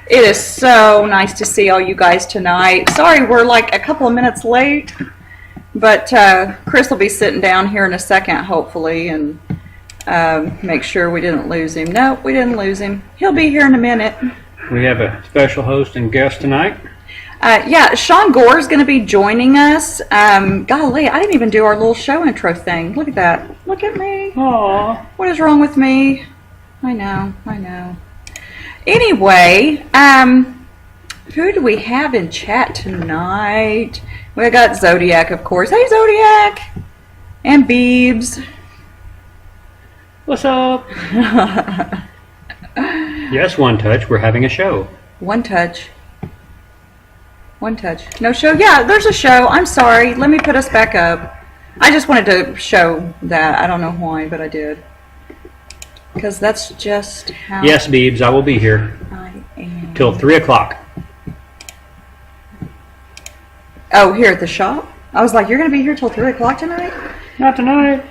It is so nice to see all you guys tonight. Sorry we're like a couple of minutes late, but Chris will be sitting down here in a second, hopefully, and make sure we didn't lose him. No, we didn't lose him. He'll be here in a minute. We have a special host and guest tonight. Yeah, Sean Gore is going to be joining us. Golly, I didn't even do our little show intro thing. Look at that. Look at me. Aww. What is wrong with me? I know. Anyway, who do we have in chat tonight? We got Zodiac, of course. Hey, Zodiac! And Beebs. What's up? Yes, One Touch. We're having a show. One Touch. No show? Yeah, there's a show. I'm sorry. Let me put us back up. I just wanted to show that. I don't know why, but I did. Because that's just how... Yes, Beebs, I will be here. I am. Till 3 o'clock. Oh, here at the shop? I was like, you're going to be here till 3 o'clock tonight? Not tonight.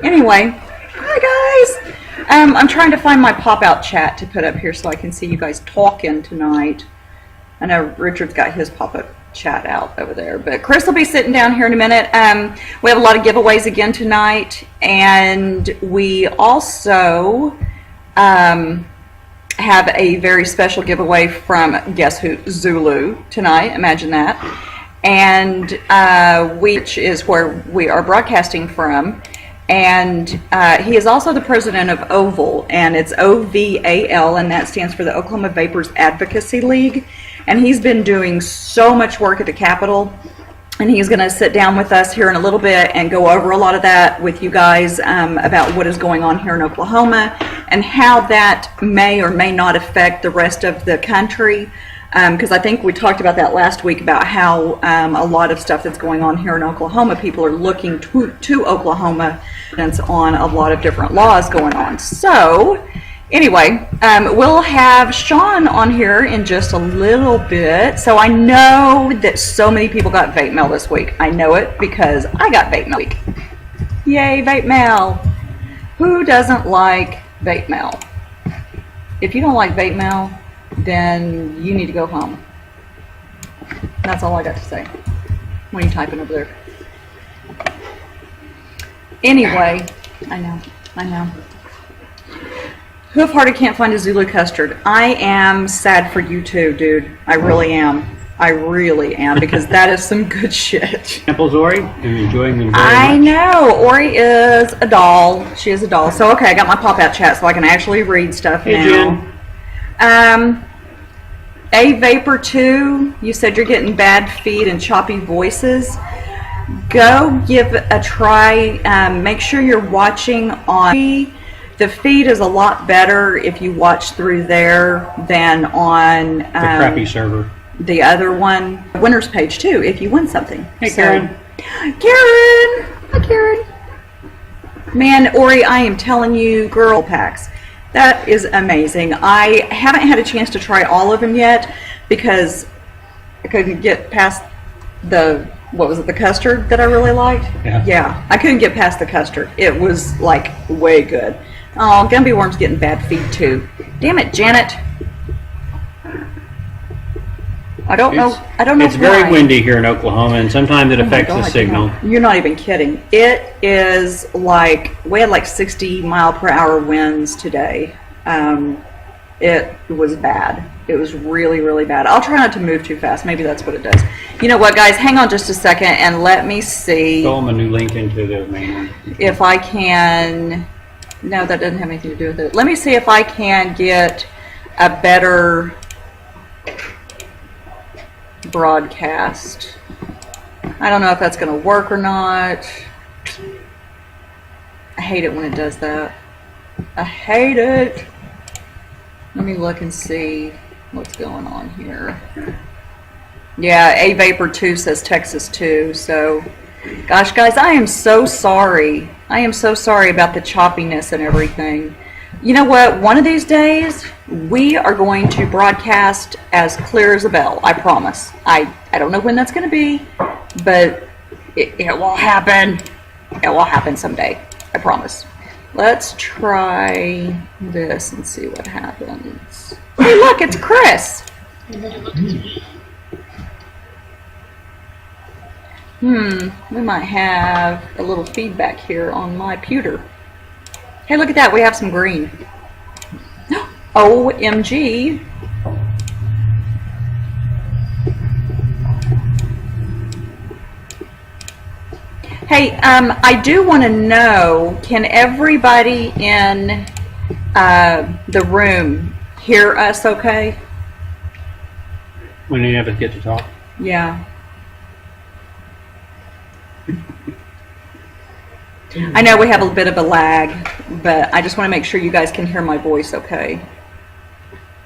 Anyway, hi guys. I'm trying to find my pop-out chat to put up here so I can see you guys talking tonight. I know Richard's got his pop-up chat out over there, but Chris will be sitting down here in a minute. We have a lot of giveaways again tonight, and we also have a very special giveaway from, guess who, Zulu tonight. Imagine that. And which is where we are broadcasting from. And he is also the president of OVAL, and it's OVAL, and that stands for the Oklahoma Vapers Advocacy League. And he's been doing so much work at the Capitol, and he's going to sit down with us here in a little bit and go over a lot of that with you guys about what is going on here in Oklahoma and how that may or may not affect the rest of the country. Because I think we talked about that last week about how a lot of stuff that's going on here in Oklahoma, people are looking to Oklahoma and on a lot of different laws going on. So anyway, we'll have Sean on here in just a little bit. So I know that so many people got vape mail this week. I know it because I got vape mail week. Yay, vape mail. Who doesn't like vape mail? If you don't like vape mail, then you need to go home. That's all I got to say. What are you typing over there? Anyway, I know. Hoof Hearted can't find a Zulu custard. I am sad for you too, dude. I really am. Because that is some good shit. Samples, Ori? I'm enjoying them very I much. know. Ori is a doll. She is a doll. So, okay, I got my pop-out chat so I can actually read stuff Hey, now. Jen. A Vapor 2, you said you're getting bad feed and choppy voices. Go give a try. Make sure you're watching on. The feed is a lot better if you watch through there than on The crappy server. the other one. Winners page too, if you win something. Hey, Karen. Karen! Hi, Karen. Man, Ori, I am telling you, girl packs. That is amazing. I haven't had a chance to try all of them yet because I couldn't get past the, what was it, the custard that I really liked? Yeah, I couldn't get past the custard. It was like way good. Oh, Gumby Worm's getting bad feed too. Damn it, Janet. I don't know It's very windy here in Oklahoma, and sometimes it affects the signal. You're not even kidding. It is like, we had like 60 mile per hour winds today. It was bad. It was really, really bad. I'll try not to move too fast. Maybe that's what it does. You know what, guys? Hang on just a second and let me see. Throw them a new link into the main one. If I can. No, that doesn't have anything to do with it. Let me see if I can get a better broadcast. I don't know if that's going to work or not. I hate it when it does that. I hate it. Let me look and see what's going on here. Yeah, A Vapor 2 says Texas 2. So, gosh, guys, I am so sorry. I am so sorry about the choppiness and everything. You know what? One of these days, we are going to broadcast as clear as a bell. I promise. I don't know when that's going to be, but it will happen. It will happen someday. I promise. Let's try this and see what happens. Hey, look, it's Chris. We might have a little feedback here on my pewter. Hey, look at that. We have some green. OMG. Hey, I do want to know, can everybody in the room hear us okay? When any of us get to talk. Yeah. I know we have a bit of a lag, but I just want to make sure you guys can hear my voice okay.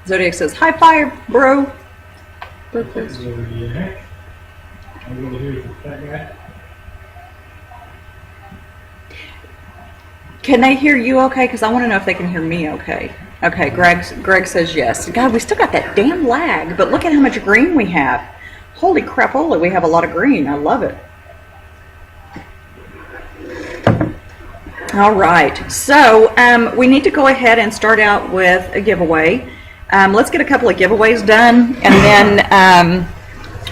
Zodiac says, high five, bro. Can they hear you okay? Because I want to know if they can hear me okay. Okay, Greg says yes. God, we still got that damn lag, but look at how much green we have. Holy crapola, we have a lot of green. I love it. All right, so we need to go ahead and start out with a giveaway. Let's get a couple of giveaways done, and then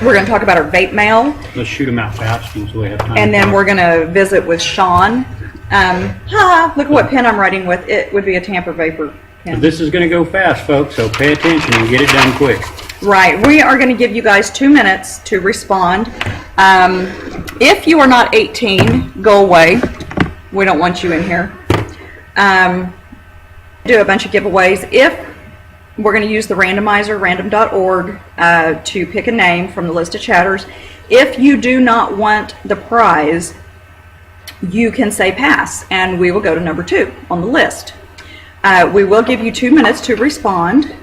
we're going to talk about our vape mail. Let's shoot them out fast so we have time. And then we're going to visit with Sean. Look at what pen I'm writing with. It would be a Tamper Vapor pen. So this is going to go fast, folks, so pay attention and get it done quick. Right, we are going to give you guys 2 minutes to respond. If you are not 18, go away. We don't want you in here. Do a bunch of giveaways. If we're going to use the randomizer, random.org, to pick a name from the list of chatters. If you do not want the prize, you can say pass, and we will go to number 2 on the list. We will give you 2 minutes to respond,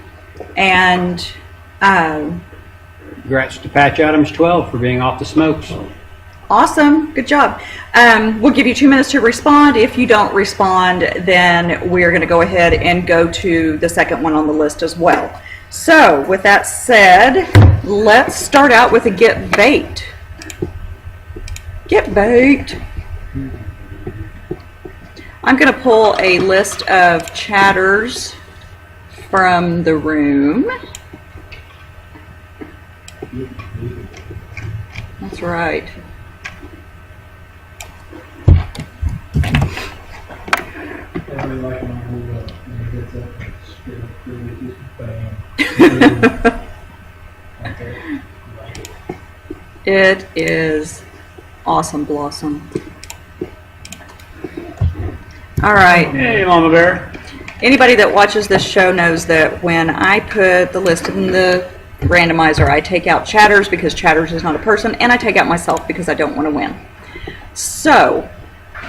and Congrats to Patch Adams 12 for being off the smokes. awesome, good job. We'll give you 2 minutes to respond. If you don't respond, then we're going to go ahead and go to the second one on the list as well. So, with that said, let's start out with a get baked. Get baked. I'm going to pull a list of chatters from the room. That's right. It is awesome blossom. All right. Hey, Mama Bear. Anybody that watches this show knows that when I put the list in the randomizer, I take out chatters because chatters is not a person, and I take out myself because I don't want to win. So,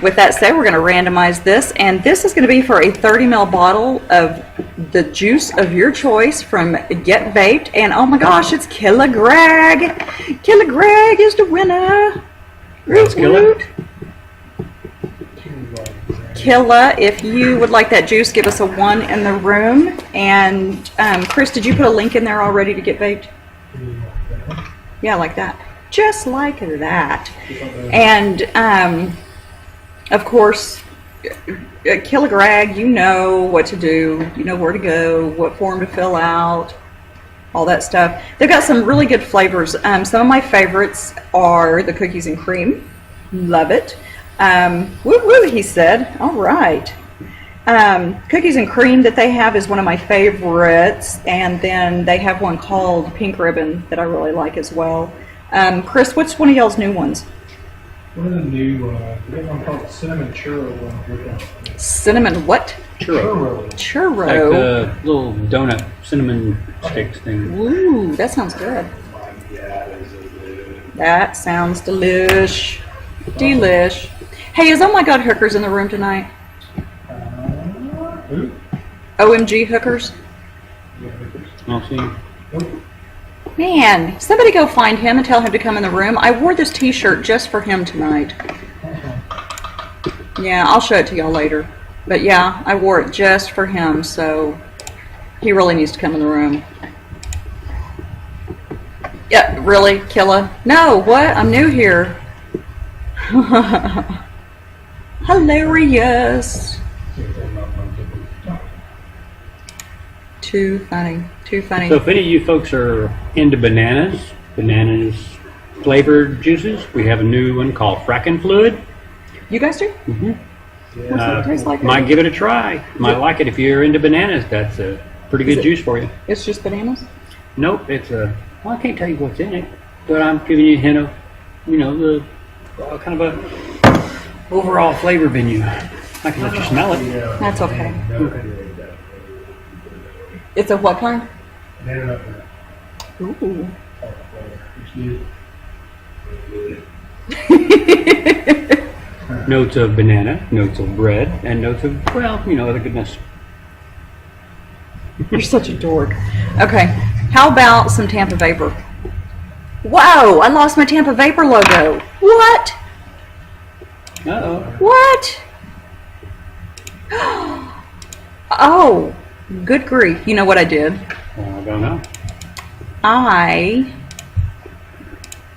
with that said, we're going to randomize this, and this is going to be for a 30 ml bottle of the juice of your choice from Get Vaped, and oh my gosh, it's Killer Greg. Killer Greg is the winner. Let's kill it. Killa, if you would like that juice, give us a 1 in the room. And Chris, did you put a link in there already to Get Vaped? Yeah, like that. Just like that. And of course, Killa Greg, you know what to do. You know where to go, what form to fill out, all that stuff. They've got some really good flavors. Some of my favorites are the cookies and cream. Love it. Woo woo, he said. All right. Cookies and cream that they have is one of my favorites, and then they have one called Pink Ribbon that I really like as well. Chris, what's one of y'all's new ones? One of the new, we have one called Cinnamon Churro one. Cinnamon what? Churro. Churro. Like the little donut cinnamon sticks thing. Ooh, that sounds good. That sounds delish. Delish. Hey, is Oh My God Hookers in the room tonight? Who? OMG Hookers? I'll see. Man, somebody go find him and tell him to come in the room. I wore this t-shirt just for him tonight. Yeah, I'll show it to y'all later. But yeah, I wore it just for him, so he really needs to come in the room. Yeah, really, Killa? No, what? I'm new here. Hilarious. Too funny. Too funny. So if any of you folks are into bananas flavored juices, we have a new one called Frackin' Fluid. You guys do? Mm-hmm. What's it taste like? Might give it a try. Might like it if you're into bananas. That's a pretty good juice for you. It's just bananas? Nope, it's a. Well, I can't tell you what's in it, but I'm giving you a hint of, the kind of a overall flavor menu. I can let you smell it. That's okay. Okay. It's a what kind? Banana nut. Ooh. Notes of banana, notes of bread, and notes of, other goodness. You're such a dork. Okay, how about some Tampa Vapor? Whoa, I lost my Tampa Vapor logo. What? Uh-oh. What? Oh, good grief. You know what I did? I don't know. I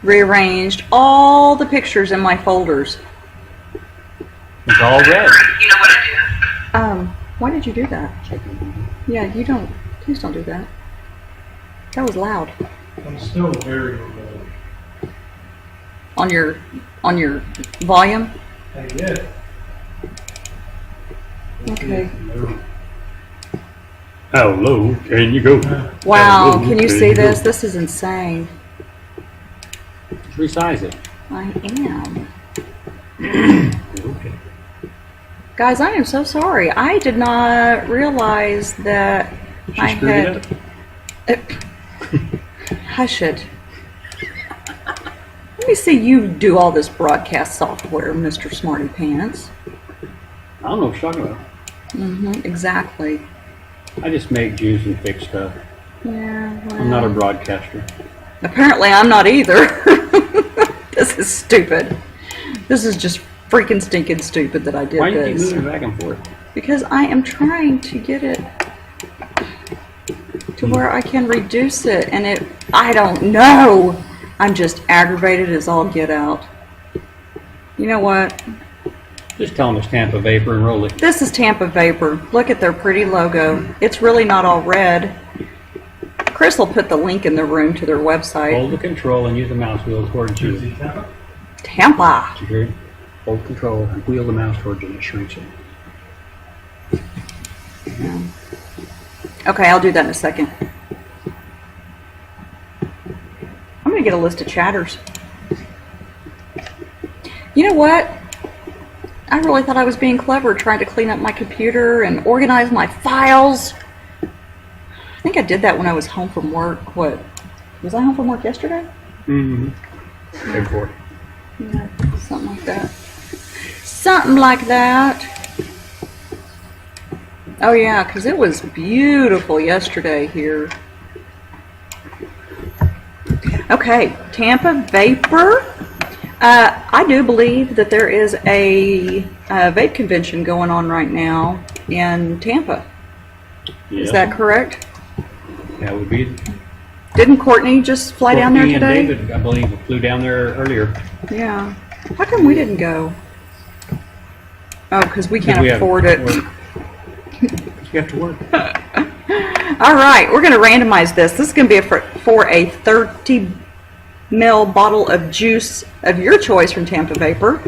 rearranged all the pictures in my folders. It's all red. You know what I do? Why did you do that? Yeah, please don't do that. That was loud. I'm still very low. On your volume? Hey, yeah. Okay. How low can you go? Wow, How low can you see go? this? This is insane. Resize it. I am. Okay. Guys, I am so sorry. I did not realize that I She screwed had... it up. Hush it. Let me see you do all this broadcast software, Mr. Smarty Pants. I don't know what you're talking about. Exactly. I just make juice and fix stuff. Yeah, well, I'm not a broadcaster. apparently I'm not either. This is stupid. This is just freaking stinking stupid that I did Why do you keep this. moving back and forth? Because I am trying to get it to where I can reduce it, and I don't know. I'm just aggravated as all get out. You know what? Just tell them it's Tampa Vapor and roll it. This is Tampa Vapor. Look at their pretty logo. It's really not all red. Chris will put the link in the room to their website. Hold the control and use the mouse wheel towards you. Tampa. Did you hear it? Hold control and wheel the mouse towards you and it shrinks it. Yeah. Okay, I'll do that in a second. I'm going to get a list of chatters. You know what? I really thought I was being clever trying to clean up my computer and organize my files. I think I did that when I was home from work. What? Was I home from work yesterday? Mm-hmm. Day before. Yeah, something like that. Something like that. Oh yeah, because it was beautiful yesterday here. Okay, Tampa Vapor. I do believe that there is a vape convention going on right now in Tampa. Yeah. Is that correct? That would be. Didn't Courtney just fly down there Courtney today? and David, I believe, flew down there earlier. Yeah. How come we didn't go? Oh, because we can't We have afford it. work. You have to work. All right, we're going to randomize this. This is going to be for a 30 ml bottle of juice of your choice from Tampa Vapor.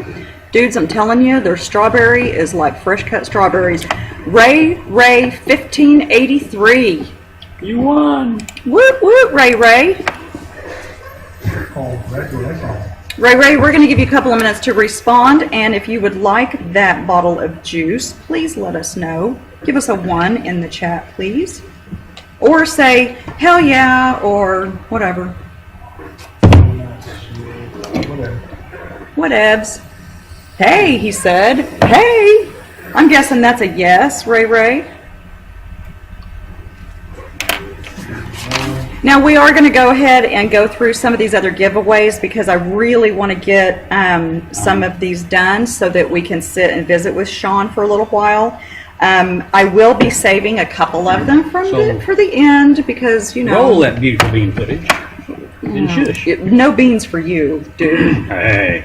Dudes, I'm telling you, their strawberry is like fresh cut strawberries. Ray 1583. You won. Woot woot, Ray. Oh, that's all. Ray, we're going to give you a couple of minutes to respond, and if you would like that bottle of juice, please let us know. Give us a 1 in the chat, please. Or say, hell yeah, or whatever. Whatevs. Hey, he said. Hey. I'm guessing that's a yes, Ray. Now we are going to go ahead and go through some of these other giveaways because I really want to get some of these done so that we can sit and visit with Sean for a little while. I will be saving a couple of them for the end because, you know. Roll that beautiful bean footage. And shush. No beans for you, dude. Hey.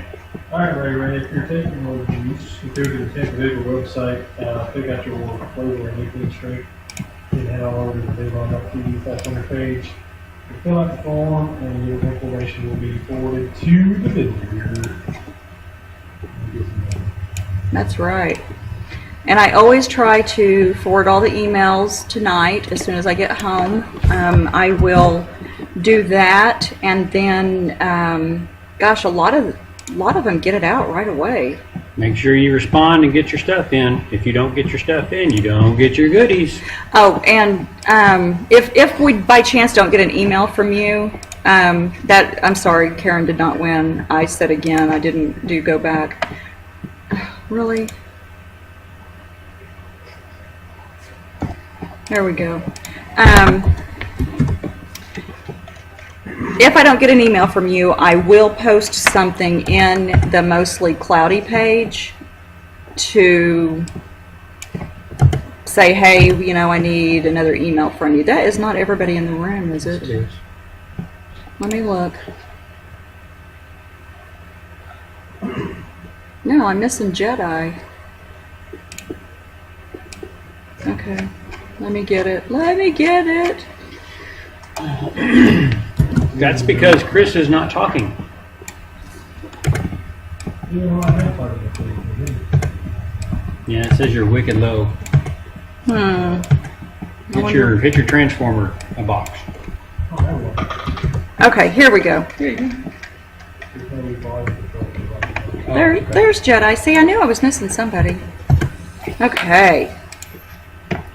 All right, Ray, if you're taking more juice, you go to the Tampa Vapor website, pick out your flavor and anything straight. you head all over to the VapinDevil page. You fill out the form, and your information will be forwarded to the vendor. That's right. And I always try to forward all the emails tonight as soon as I get home. I will do that, and then, gosh, a lot of them get it out right away. Make sure you respond and get your stuff in. If you don't get your stuff in, you don't get your goodies. Oh, and if we by chance don't get an email from you, I'm sorry, Karen did not win. I said again, I didn't do go back. Really? There we go. If I don't get an email from you, I will post something in the Mostly Cloudy page to say, hey, you know, I need another email from you. That is not everybody in the room, is it? It is. Let me look. No, I'm missing Jedi. Okay. Let me get it. Let me get it. That's because Chris is not talking. You know, I have part of it. Yeah, it says you're wicked low. Hit your transformer box. Oh, there we go. Okay, here we go. There's Jedi. See, I knew I was missing somebody. Okay.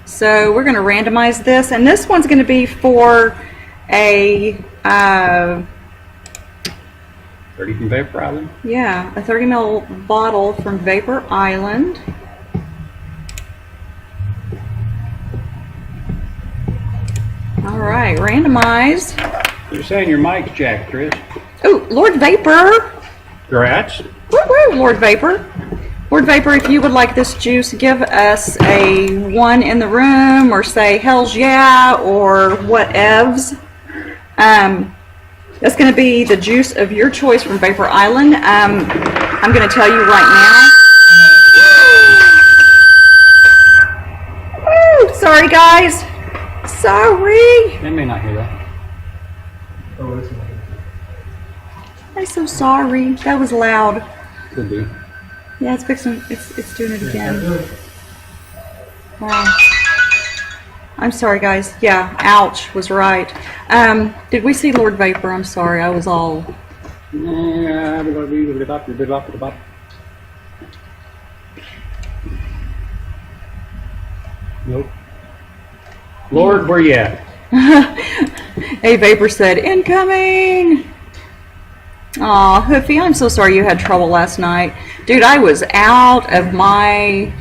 So we're going to randomize this, and this one's going to be for a 30 from Vapor Island. yeah, a 30 ml bottle from Vapor Island. All right, randomize. You're saying your mic's jacked, Chris. Oh, Lord Vapor. Congrats. Woo woo, Lord Vapor. Lord Vapor, if you would like this juice, give us a 1 in the room, or say hells yeah, or whatevs. That's going to be the juice of your choice from Vapor Island. I'm going to tell you right now. Woo, sorry guys. Sorry. They may not hear that. Oh, it's not. I'm so sorry. That was loud. Could be. Yeah, it's fixing. It's doing it again. Wow. I'm sorry, guys. Yeah, ouch was right. Did we see Lord Vapor? I'm sorry. I was all. Nope. Lord, where you at? A Vapor said, incoming! Aw, Hoofy, I'm so sorry you had trouble last night. Dude, I was out of my,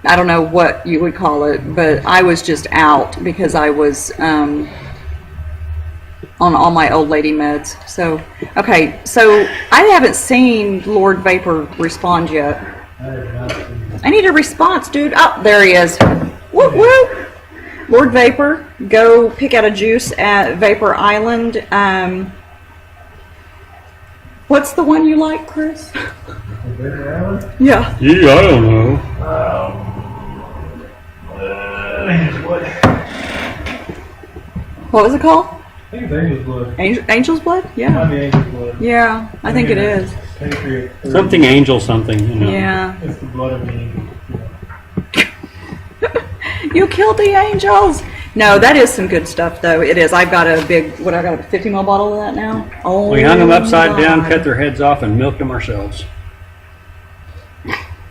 I don't know what you would call it, but I was just out because I was on all my old lady meds. So, okay, so I haven't seen Lord Vapor respond yet. I need a response, dude. Oh, there he is. Whoop, whoop. Lord Vapor, go pick out a juice at Vapor Island. What's the one you like, Chris? Yeah. Yeah, I don't know. What was it called? I think it's Angel's Blood. Angel's Blood? Might Yeah. be Angel's Blood. Yeah, I think it is. Patriot. Something angel something, you know. Yeah. It's the blood of the angel. You killed the angels! No, that is some good stuff, though. It is. I've got a big, I got a 50 ml bottle of that now. Oh, We hung them upside down, God. cut their heads off, and milked them ourselves.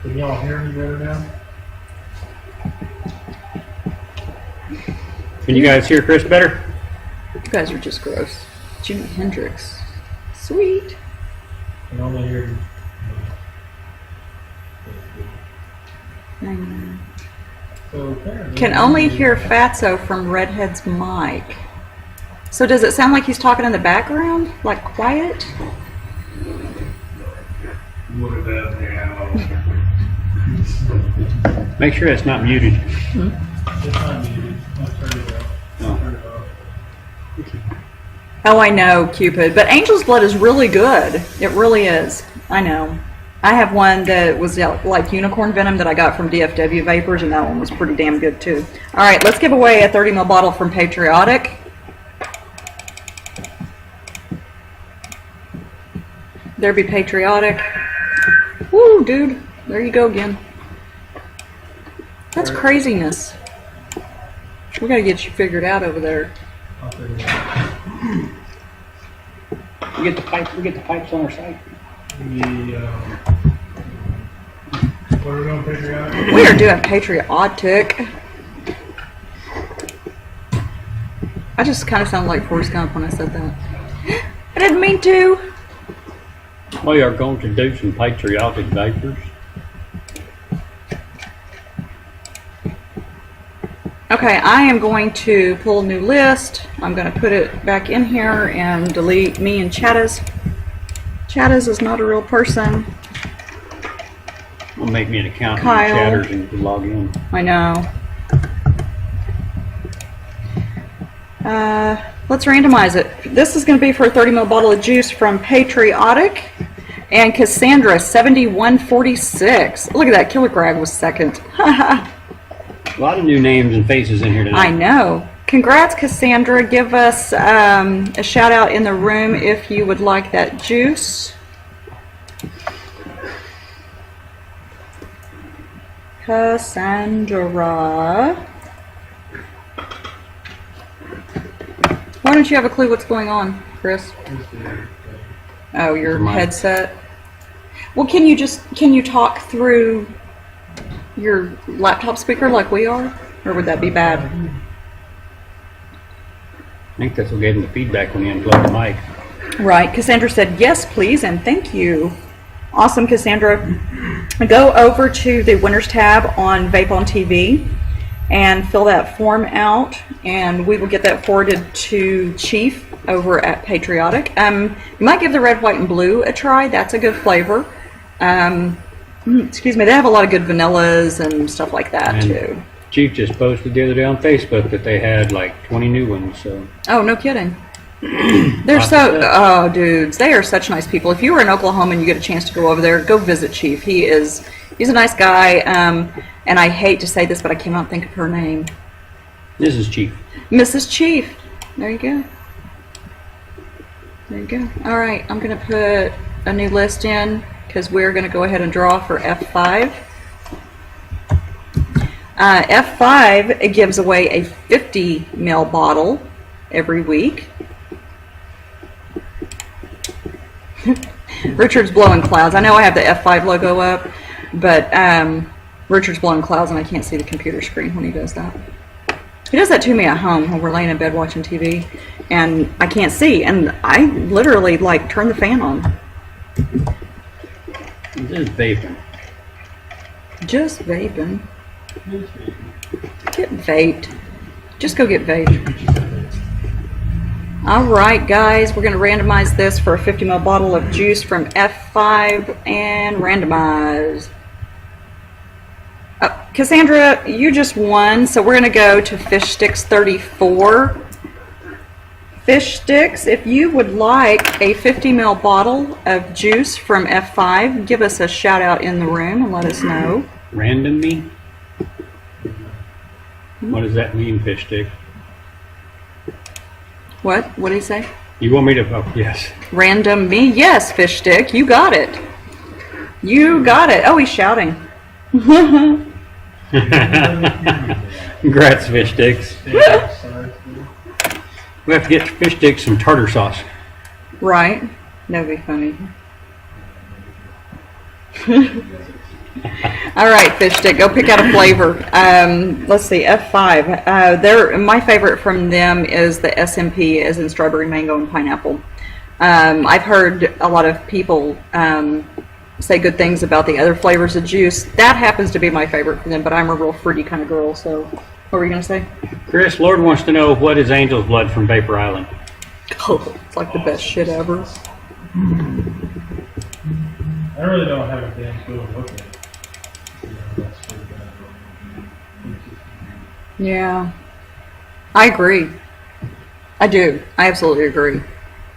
Can y'all hear me better now? Can you guys hear Chris better? You guys are just gross. Jimi Hendrix. Sweet. I can only hear you. So apparently, Can only hear Phatso from Redhead's mic. So does it sound like he's talking in the background? Like quiet? What about now? Make sure it's not muted. It's not muted. I'll turn it off. Oh. Turn it off. Oh, I know, Cupid. But Angel's Blood is really good. It really is. I know. I have one that was like unicorn venom that I got from DFW Vapors, and that one was pretty damn good too. All right, let's give away a 30 ml bottle from Patriotic. There be Patriotic. Woo, dude. There you go again. That's craziness. We gotta get you figured out over there. I'll figure it out. We get the pipes on our site. What are we doing, Patriotic? We are doing Patriotic. I just kind of sounded like Forrest Gump when I said that. I didn't mean to. We are going to do some patriotic vapors. Okay, I am going to pull a new list. I'm going to put it back in here and delete me and Chattas. Chattas is not a real person. We'll make me an account in Kyle. Chatters and log in. I know. Let's randomize it. This is going to be for a 30 ml bottle of juice from Patriotic. And Cassandra, 7146. Look at that. Killer Greg was second. A lot of new names and faces in here tonight. I know. Congrats, Cassandra. Give us a shout out in the room if you would like that juice. Cassandra. Why don't you have a clue what's going on, Chris? Oh, your Mine. headset. Well, can you talk through your laptop speaker like we are? Or would that be bad? I think that's what gave him the feedback when he unplugged the mic. Right. Cassandra said, yes, please, and thank you. Awesome, Cassandra. Go over to the Winners tab on Vape on TV and fill that form out, and we will get that forwarded to Chief over at Patriotic. You might give the red, white, and blue a try. That's a good flavor. Excuse me. They have a lot of good vanillas and stuff like that, And too. Chief just posted the other day on Facebook that they had like 20 new ones. So Oh, no kidding. They're so, oh, dudes, they are such nice people. If you were in Oklahoma and you get a chance to go over there, go visit Chief. He's a nice guy, and I hate to say this, but I cannot think of her name. this is Chief. Mrs. Chief. There you go. There you go. All right, I'm going to put a new list in because we're going to go ahead and draw for F5. F5, it gives away a 50 ml bottle every week. Richard's blowing clouds. I know I have the F5 logo up, but Richard's blowing clouds and I can't see the computer screen when he does that. He does that to me at home when we're laying in bed watching TV and I can't see, and I literally like turn the fan on. This is vaping. Just vaping. Get vaped. Just go get vaped. Alright guys, we're going to randomize this for a 50 ml bottle of juice from F5 and randomize. Cassandra, you just won, so we're going to go to Fish Sticks 34. Fish Sticks, if you would like a 50 ml bottle of juice from F5, give us a shout out in the room and let us know. Random me? What does that mean, Fish Stick? What? What did he say? You want me to? Oh, yes. Random me? Yes, Fish Stick. You got it. You got it. Oh, he's shouting. Congrats, Fish Sticks. We have to get Fish Sticks some tartar sauce. Right. That'd be funny. All right, Fish Stick, go pick out a flavor. Let's see, F5. My favorite from them is the SMP, as in strawberry, mango, and pineapple. I've heard a lot of people say good things about the other flavors of juice. That happens to be my favorite from them, but I'm a real fruity kind of girl, so what were you going to say? Chris, Lord wants to know, what is Angel's Blood from Vapor Island? Oh, it's like the best shit ever. I really don't have a damn clue to look at. Yeah, I agree. I do. I absolutely agree.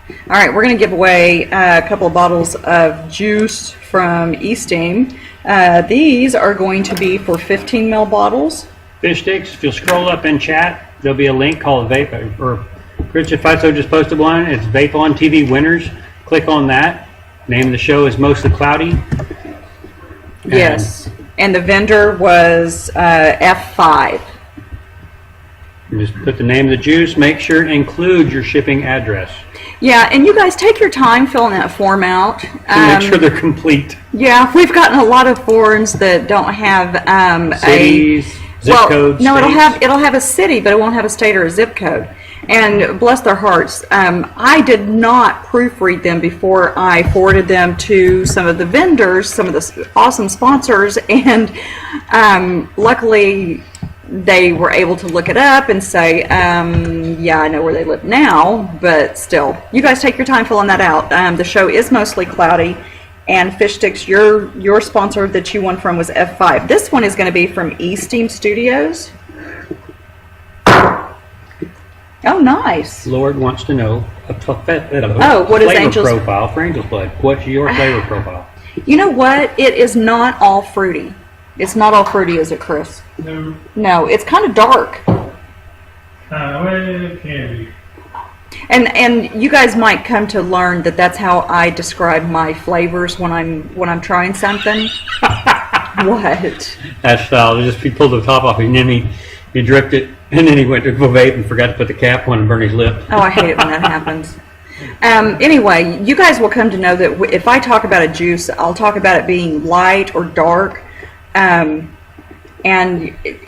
All right, we're going to give away a couple of bottles of juice from Esteem. These are going to be for 15 ml bottles. Fish sticks, if you'll scroll up in chat, there'll be a link called Vape, or Richard Phatso just posted one. It's Vape on TV Winners. Click on that. Name of the show is Mostly Cloudy. Yes, and the vendor was F5. And just put the name of the juice. Make sure to include your shipping address. Yeah, and you guys take your time filling that form out. To make sure they're complete. Yeah, we've gotten a lot of forms that don't have Cities, zip codes. No, states. it'll have a city, but it won't have a state or a zip code. And bless their hearts, I did not proofread them before I forwarded them to some of the vendors, some of the awesome sponsors, and luckily they were able to look it up and say, yeah, I know where they live now, but still, you guys take your time filling that out. The show is Mostly Cloudy, and Fish Sticks, your sponsor that you won from was F5. This one is going to be from Esteem Studios. Oh, nice. Lord wants to know what is Angel's profile for Angel's Blood? What's your flavor profile? You know what? It is not all fruity. It's not all fruity, is it, Chris? No. No, it's kind of dark. Well, it can be. And you guys might come to learn that that's how I describe my flavors when I'm trying something. What? That's just he pulled the top off and then he dripped it, and then he went to go vape and forgot to put the cap on and burned his lip. Oh, I hate it when that happens. Anyway, you guys will come to know that if I talk about a juice, I'll talk about it being light or dark. And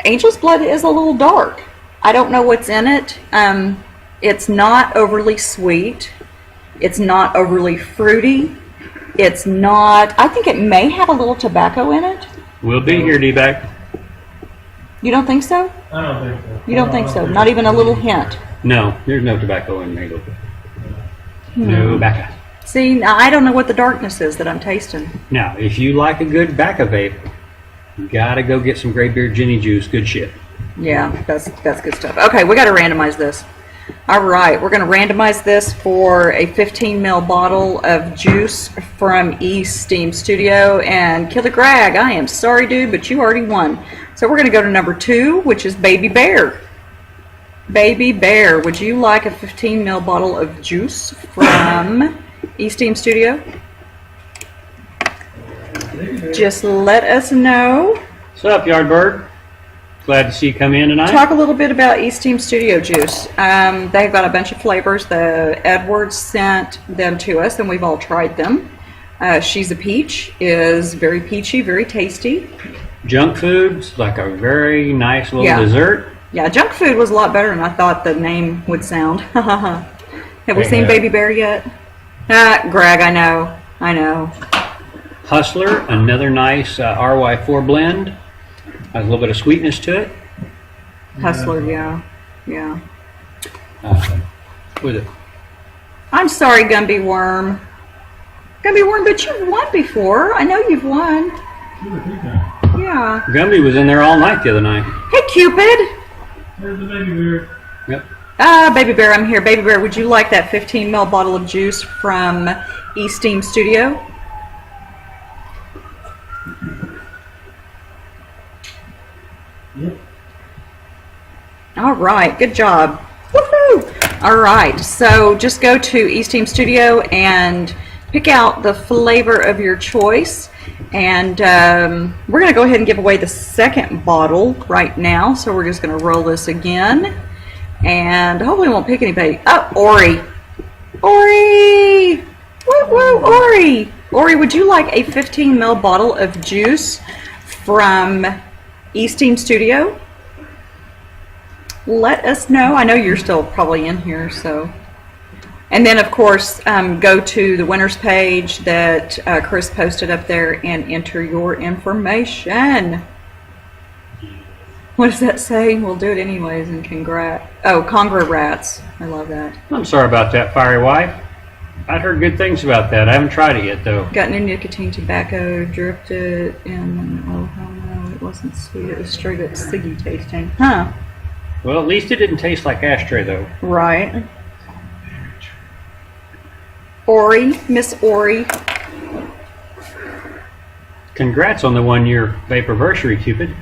Angel's Blood is a little dark. I don't know what's in it. It's not overly sweet. It's not overly fruity. It's not... I think it may have a little tobacco in it. We'll be here, D-Back. You don't think so? I don't think so. You don't think so? Not even a little hint? No, there's no tobacco in Mango. No tobacco. See, now I don't know what the darkness is that I'm tasting. Now, if you like a good bacca vape, you gotta go get some Greybeard Ginny juice. Good shit. Yeah, that's good stuff. Okay, we got to randomize this. All right, we're going to randomize this for a 15 ml bottle of juice from Esteem Studio. And Killer Greg, I am sorry, dude, but you already won. So we're going to go to number 2, which is Baby Bear. Baby Bear, would you like a 15 ml bottle of juice from Esteem Studio? Just let us know. What's up, Yardbird? Glad to see you come in tonight. Talk a little bit about Esteem Studio Juice. They've got a bunch of flavors. The Edwards sent them to us, and we've all tried them. She's a Peach is very peachy, very tasty. Junk Food's like a very nice little dessert. Yeah, Junk Food was a lot better than I thought the name would sound. Have we seen Baby Bear yet? Greg, I know. Hustler, another nice RY4 blend. Has a little bit of sweetness to it. Hustler, yeah. With it. I'm sorry, Gumby Worm. Gumby Worm, but you've won before. I know you've won. Yeah. Gumby was in there all night the other night. Hey, Cupid. There's the Baby Bear. Yep. Baby Bear, I'm here. Baby Bear, would you like that 15 ml bottle of juice from Esteem Studio? Yep. All right, good job. Woohoo! All right, so just go to Esteem Studio and pick out the flavor of your choice. And we're going to go ahead and give away the second bottle right now. So we're just going to roll this again. And hopefully we won't pick anybody. Oh, Ori. Ori! Woo woo, Ori! Ori, would you like a 15 ml bottle of juice from Esteem Studio? Let us know. I know you're still probably in here, so. And then, of course, go to the winners page that Chris posted up there and enter your information. What does that say? We'll do it anyways, and congrats. Oh, congrats. I love that. I'm sorry about that, Fiery Wife. I'd heard good things about that. I haven't tried it yet, though. Got new nicotine tobacco, dripped it in. Oh, hell no, it wasn't sweet. It was straight up ciggy tasting. Huh. Well, at least it didn't taste like ashtray, though. Right. Ori, Miss Ori. Congrats on the 1-year Vaporversary, Cupid.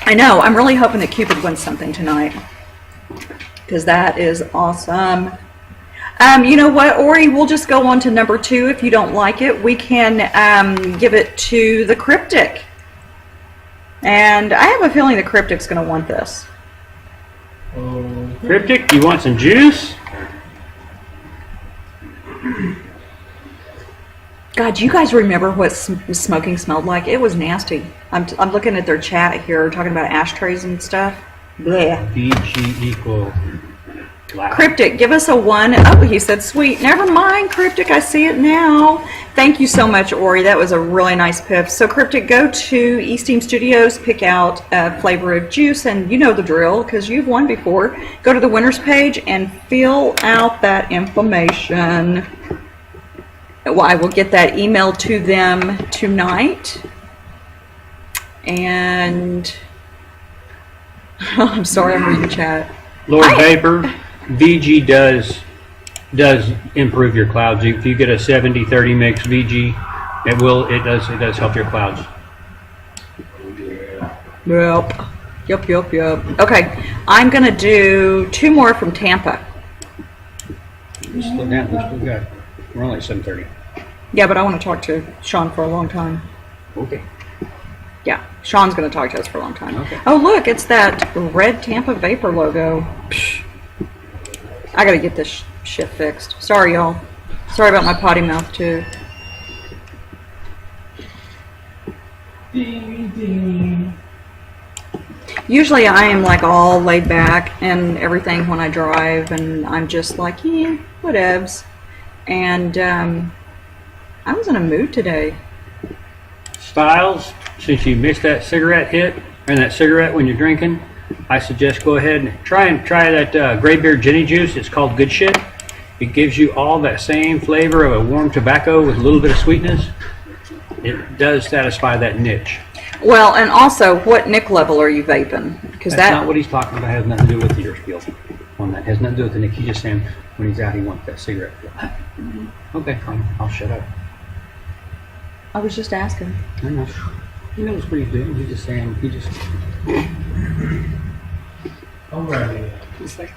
I know. I'm really hoping that Cupid wins something tonight, because that is awesome. You know what, Ori? We'll just go on to number 2. If you don't like it, we can give it to the Cryptic. And I have a feeling the Cryptic's going to want this. Cryptic, you want some juice? God, do you guys remember what smoking smelled like? It was nasty. I'm looking at their chat here, talking about ashtrays and stuff. Blech. VG equal. Wow. Cryptic, give us a 1. Oh, he said sweet. Never mind, Cryptic, I see it now. Thank you so much, Ori. That was a really nice piff. So, Cryptic, go to Esteem Studios, pick out a flavor of juice, and you know the drill because you've won before. Go to the winners page and fill out that information. Well, I will get that email to them tonight. And I'm sorry, I'm reading the chat. Lord Vapor, VG does improve your clouds. If you get a 70-30 mix VG, it does help your clouds. Yep. Okay, I'm gonna do 2 more from Tampa. Slow down. We're only at 7:30. Yeah, but I want to talk to Sean for a long time. Okay. Yeah, Sean's going to talk to us for a long time. Okay. Oh, look, it's that red Tampa Vapor logo. Psh. I got to get this shit fixed. Sorry, y'all. Sorry about my potty mouth, too. Ding, ding. Usually I am like all laid back and everything when I drive, and I'm just like, yeah, whatevs. And I was in a mood today. Styles, since you missed that cigarette hit and that cigarette when you're drinking, I suggest go ahead and try that Greybeard Jenny juice. It's called Good Shit. It gives you all that same flavor of a warm tobacco with a little bit of sweetness. It does satisfy that niche. Well, and also, what nick level are you vaping? Because That's not what he's talking about. It has nothing to do with the ear spiel. On that, it has nothing to do with the nick. He's just saying when he's out, he wants that cigarette. Okay, fine. I'll shut up. I was just asking. I know. He knows what he's doing. He's just saying. Alrighty. He's like,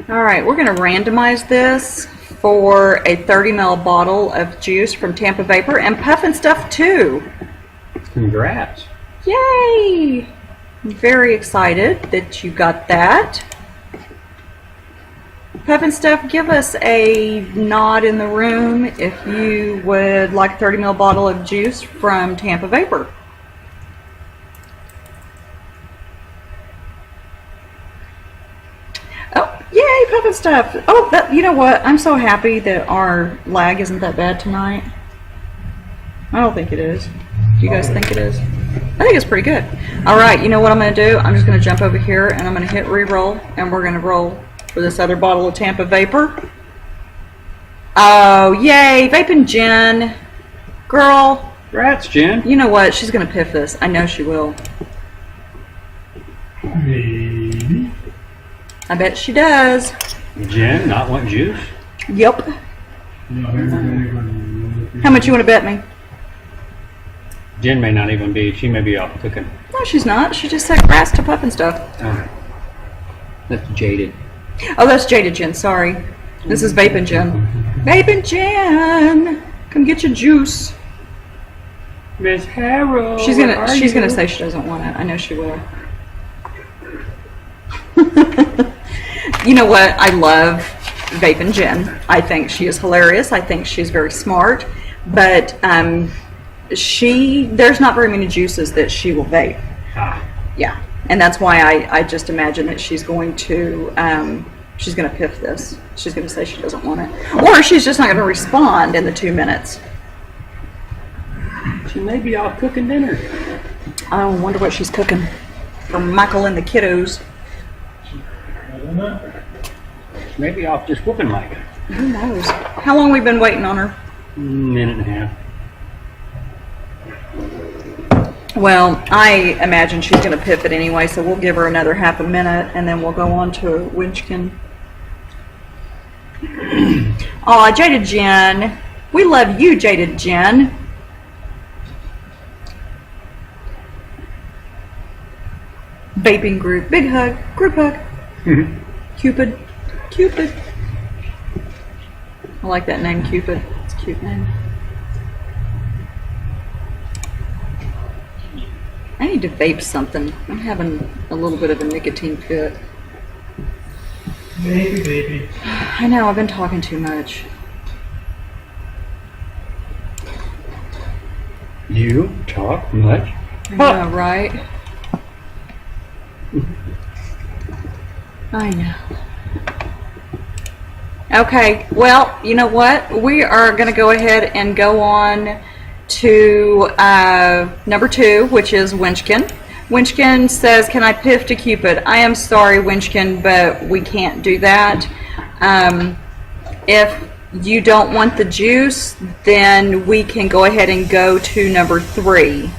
All right, we're going to randomize this for a 30 ml bottle of juice from Tampa Vapor and Puffin Stuff too. Congrats. Yay! I'm very excited that you got that. Puffin Stuff, give us a nod in the room if you would like a 30 ml bottle of juice from Tampa Vapor. Oh, yay, Puffin Stuff. Oh, you know what? I'm so happy that our lag isn't that bad tonight. I don't think it is. Do you guys think it is? I think it's pretty good. All right, you know what I'm going to do? I'm just going to jump over here and I'm going to hit re-roll, and we're going to roll for this other bottle of Tampa Vapor. Oh, yay, Vaping Jen. Girl. Congrats, Jen. You know what? She's going to piff this. I know she will. Maybe. I bet she does. Jen, not want juice? Yep. How much you want to bet me? Jen may not even be. She may be off cooking. No, she's not. She just said grass to Puffin Stuff. Okay. That's jaded. Oh, that's Jaded Jen. Sorry. This is Vaping Jen. Vaping Jen! Come get your juice. Miss Harrow. She's gonna say she doesn't want it. I know she will. You know what? I love Vaping Jen. I think she is hilarious. I think she's very smart. But there's not very many juices that she will vape. Yeah. And that's why I just imagine that she's going to piff this. She's going to say she doesn't want it. Or she's just not going to respond in the 2 minutes. She may be off cooking dinner. I wonder what she's cooking for Michael and the kiddos. I don't know. Maybe off just whooping Mike. Who knows? How long we been waiting on her? Minute and a half. Well, I imagine she's going to piff it anyway, so we'll give her another half a minute, and then we'll go on to Winchkin. Aw, Jaded Jen. We love you, Jaded Jen. Vaping group. Big hug. Group hug. Cupid. Cupid. I like that name, Cupid. It's a cute name. I need to vape something. I'm having a little bit of a nicotine fit. Baby. I know, I've been talking too much. You talk much? I know, right? I know. Okay, well, you know what? We are going to go ahead and go on to number 2, which is Winchkin. Winchkin says, can I piff to Cupid? I am sorry, Winchkin, but we can't do that. If you don't want the juice, then we can go ahead and go to number 3.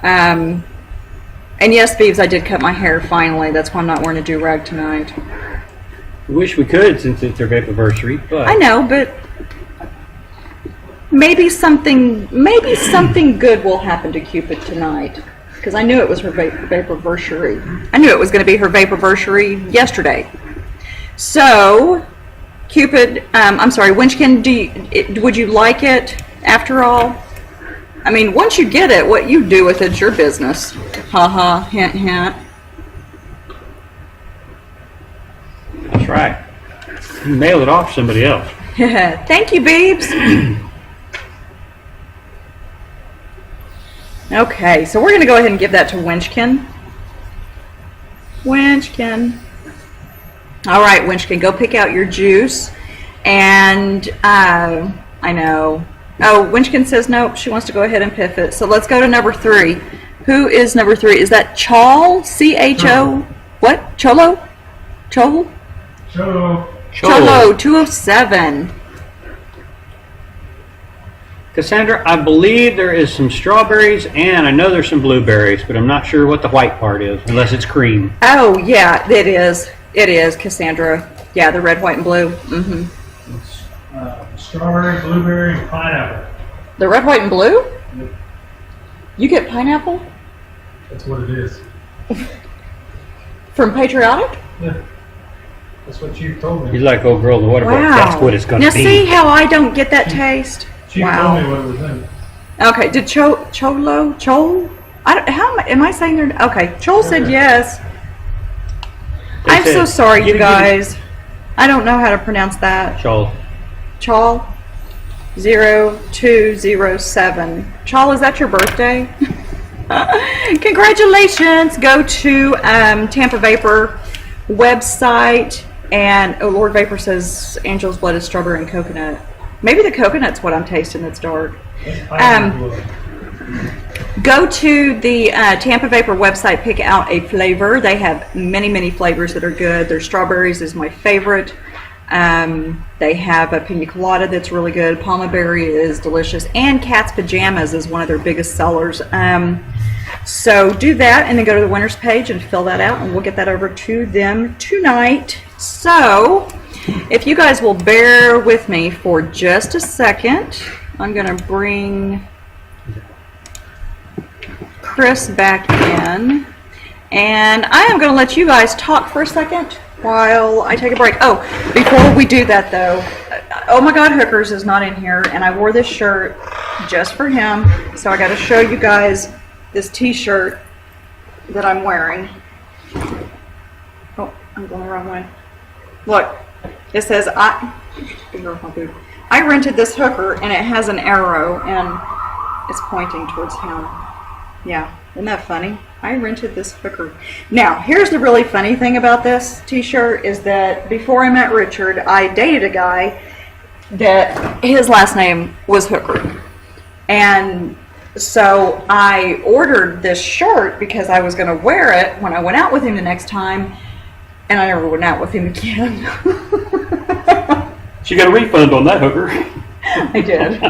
And yes, Beeves, I did cut my hair finally. That's why I'm not wearing a do-rag tonight. I wish we could since it's their vapiversary, but I know, but maybe something good will happen to Cupid tonight. Because I knew it was her vapiversary. I knew it was going to be her vapiversary yesterday. So, Cupid, I'm sorry, Winchkin, would you like it after all? I mean, once you get it, what you do with it's your business. Ha, hint, hint. that's right. You mail it off to somebody else. Thank you, Beebs. Okay, so we're going to go ahead and give that to Winchkin. Winchkin. All right, Winchkin, go pick out your juice. And, I know. Oh, Winchkin says nope, she wants to go ahead and piff it. So let's go to number 3. Who is number 3? Is that Chol? C-H-O? What? Cholo? Chol? Cholo, 207. Cassandra, I believe there is some strawberries and I know there's some blueberries, but I'm not sure what the white part is, unless it's cream. Oh, yeah, it is. It is, Cassandra. Yeah, the red, white, and blue. Mm-hmm. Strawberry, blueberry, and pineapple. The red, white, and blue? Yep. You get pineapple? That's what it is. From Patriotic? Yeah. That's what Chief told me. He's like old girl in the water boy. Wow. That's what it's going Now to be. see how I don't get that taste? Chief Wow. told me what it was in. Okay, did Chol? Am I saying their? Okay, Chol said yes. They I'm said, so sorry, you "Give me- guys. I don't know how to pronounce that. Chol. Chol 0207. Chol, is that your birthday? Congratulations. Go to Tampa Vapor website, and oh, Lord Vapor says Angel's blood is strawberry and coconut. Maybe the coconut's what I'm tasting that's dark. That's pineapple blood. Go to the Tampa Vapor website, pick out a flavor. They have many flavors that are good. Their strawberries is my favorite. They have a pina colada that's really good. Palma berry is delicious. And Cat's Pajamas is one of their biggest sellers. So do that and then go to the winners page and fill that out, and we'll get that over to them tonight. So if you guys will bear with me for just a second, I'm going to bring Chris back in, and I am going to let you guys talk for a second while I take a break. Oh, before we do that though, oh my God, Hookers is not in here, and I wore this shirt just for him, so I got to show you guys this t-shirt that I'm wearing. Oh, I'm going the wrong way. Look, it says I rented this hooker, and it has an arrow and it's pointing towards him. Yeah, isn't that funny? I rented this hooker. Now, here's the really funny thing about this t-shirt is that before I met Richard, I dated a guy that his last name was Hooker. And so I ordered this shirt because I was going to wear it when I went out with him the next time, and I never went out with him again. She got a refund on that hooker. I did.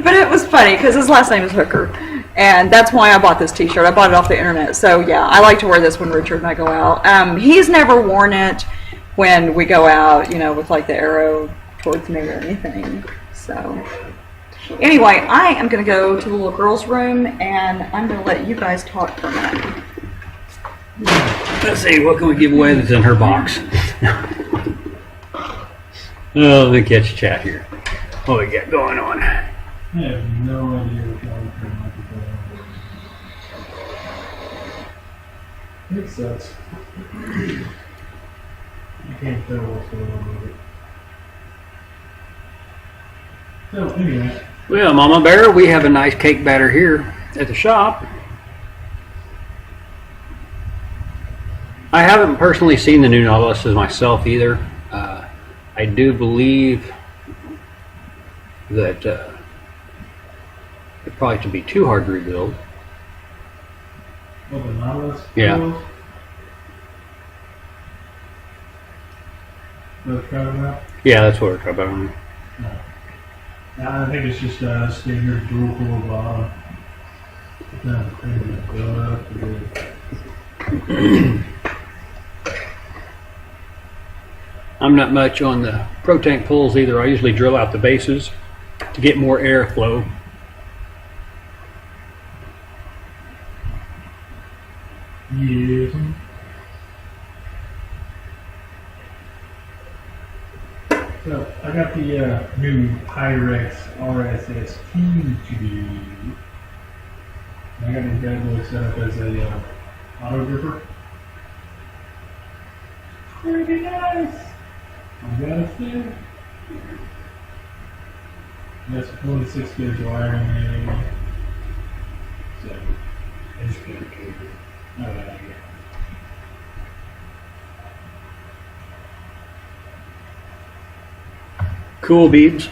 But it was funny because his last name is Hooker. And that's why I bought this t-shirt. I bought it off the internet. So yeah, I like to wear this when Richard and I go out. He's never worn it, when we go out, you know, with like the arrow towards me or anything. So anyway, I am going to go to the little girl's room, and I'm going to let you guys talk for a minute. Let's see, what can we give away that's in her box? Oh, let me catch a chat here. What we got going on? I have no idea what y'all are trying to do. It sucks. You can't tell what's going on with it. So, anyway. Well, Mama Bear, we have a nice cake batter here at the shop. I haven't personally seen the new Nautiluses myself either. I do believe that it probably should be too hard to rebuild. What, the Nautilus? Yeah. Builds? What it's talking about? Yeah, that's what we're talking about. No. I think it's just a standard dual core bottom. It's not a premium build up. I'm not much on the Pro Tank pulls either. I usually drill out the bases to get more airflow. Yes. So I got the new Pyrex RSS Q2. I got these bad boys set up as a auto gripper. Pretty nice. I got it there. That's 26 gauge wiring in. So I just put a cable. Oh, yeah. Cool beads.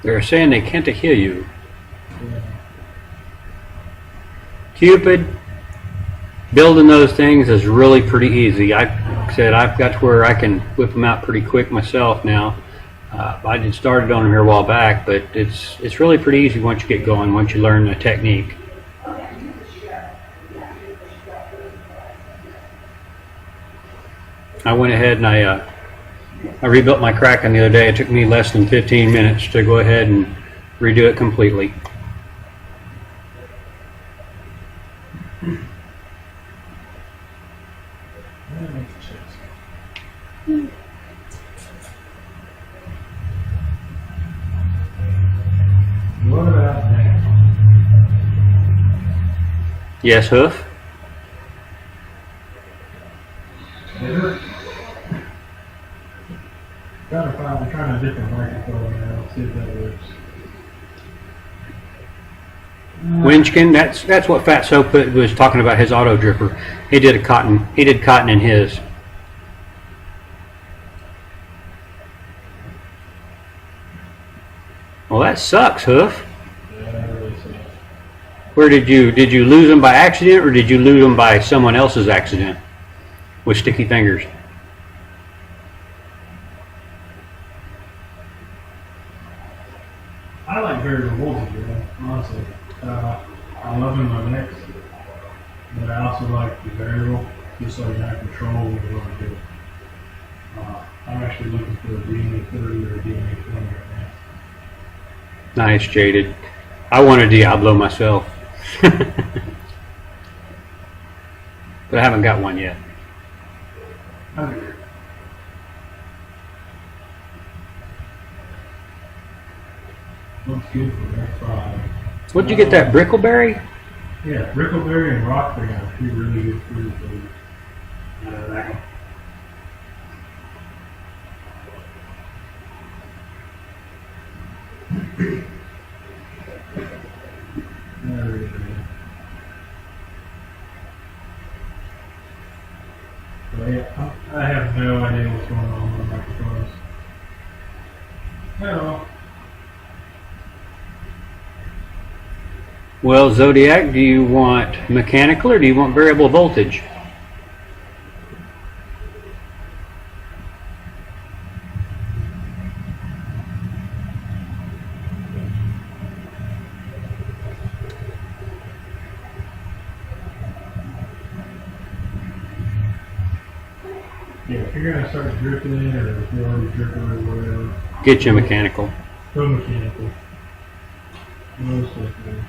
They're saying they can't hear you. Yeah. Cupid, building those things is really pretty easy. I said I've got to where I can whip them out pretty quick myself now. I did started on them here a while back, but it's really pretty easy once you get going, once you learn the technique. I went ahead and I rebuilt my Kraken the other day. It took me less than 15 minutes to go ahead and redo it completely. That makes sense. What about that? Yes, Hoof? Better? I'm trying a different microphone now. See if that works. Winchkin, that's what Phatso was talking about, his auto dripper. He did cotton in his. Well, that sucks, Hoof. Yeah, that really sucks. Where did you lose them by accident, or did you lose them by someone else's accident with sticky fingers? I like variable voltage, man, honestly. I love them in my mix, but I also like the variable, just so you have control when you want to do it. I'm actually looking for a DNA 30 or a DNA 20 right now. Nice, Jaded. I want a Diablo myself. But I haven't got one yet. Okay. Looks good for that 5. What'd you get, that Brickleberry? Yeah, Brickleberry and Rockberry are two really good fruit. That one. There it is. But yeah, I have no idea what's going on with the microphones. At all. Well, Zodiac, do you want mechanical or do you want variable voltage? Yeah, if you're gonna start drifting it, or if you're already dripping or whatever, Get you mechanical. go mechanical. Most likely.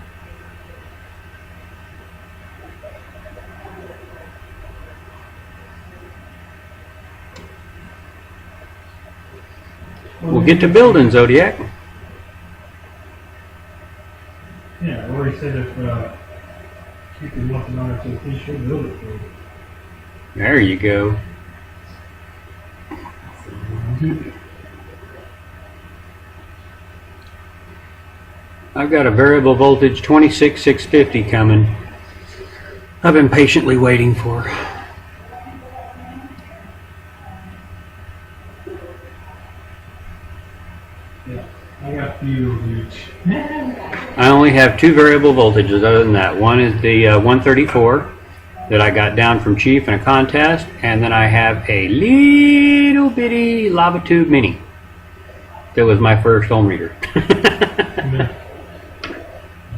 We'll get to building, Zodiac. Yeah, or he said if you could want to know, so he should build it for you. There you go. I've got a variable voltage 26650 coming. I've been patiently waiting for. Yeah, I got a few of each. I only have 2 variable voltages other than that. One is the 134 that I got down from Chief in a contest, and then I have a little bitty lava tube mini. That was my first ohm reader.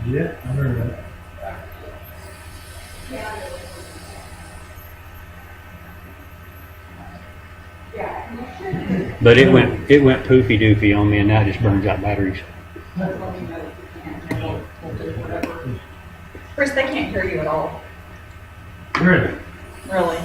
Yeah, I heard that. But it went poofy doofy on me, and now it just burns out batteries. Chris, they can't hear you at all. Really? Really?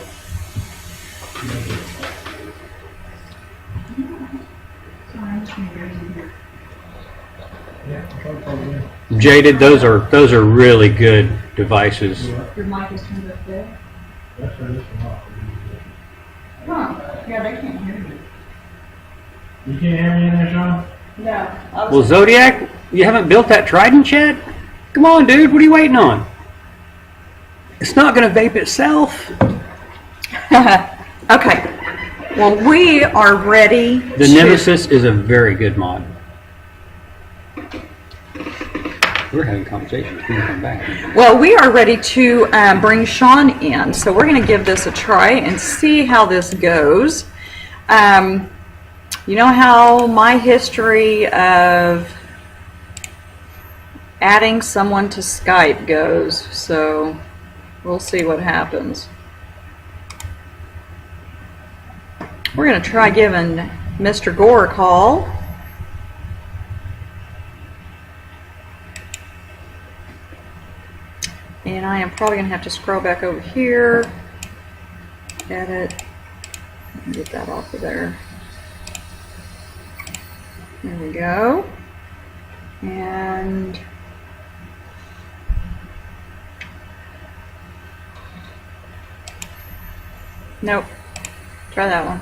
Yeah, I'll probably. Jaded, those are really good devices. Your mic is turned up there? That's for this one off. Huh. Yeah, they can't hear you. You can't hear me in there, Sean? No. Well, Zodiac, you haven't built that Trident yet? Come on, dude, what are you waiting on? It's not going to vape itself. Okay. Well, we are ready. The Nemesis is a very good mod. We're having conversations. We can come back. Well, we are ready to bring Sean in, so we're going to give this a try and see how this goes. You know how my history of adding someone to Skype goes, so we'll see what happens. We're going to try giving Mr. Gore a call. And I am probably going to have to scroll back over here, edit, and get that off of there. There we go. And nope. Try that one.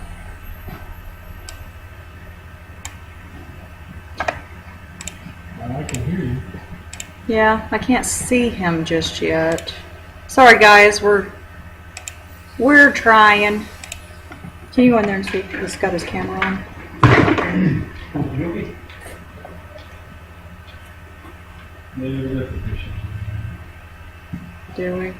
I can hear you. Yeah, I can't see him just yet. Sorry guys, we're trying. Can you go in there and see if he's got his camera on? Do we?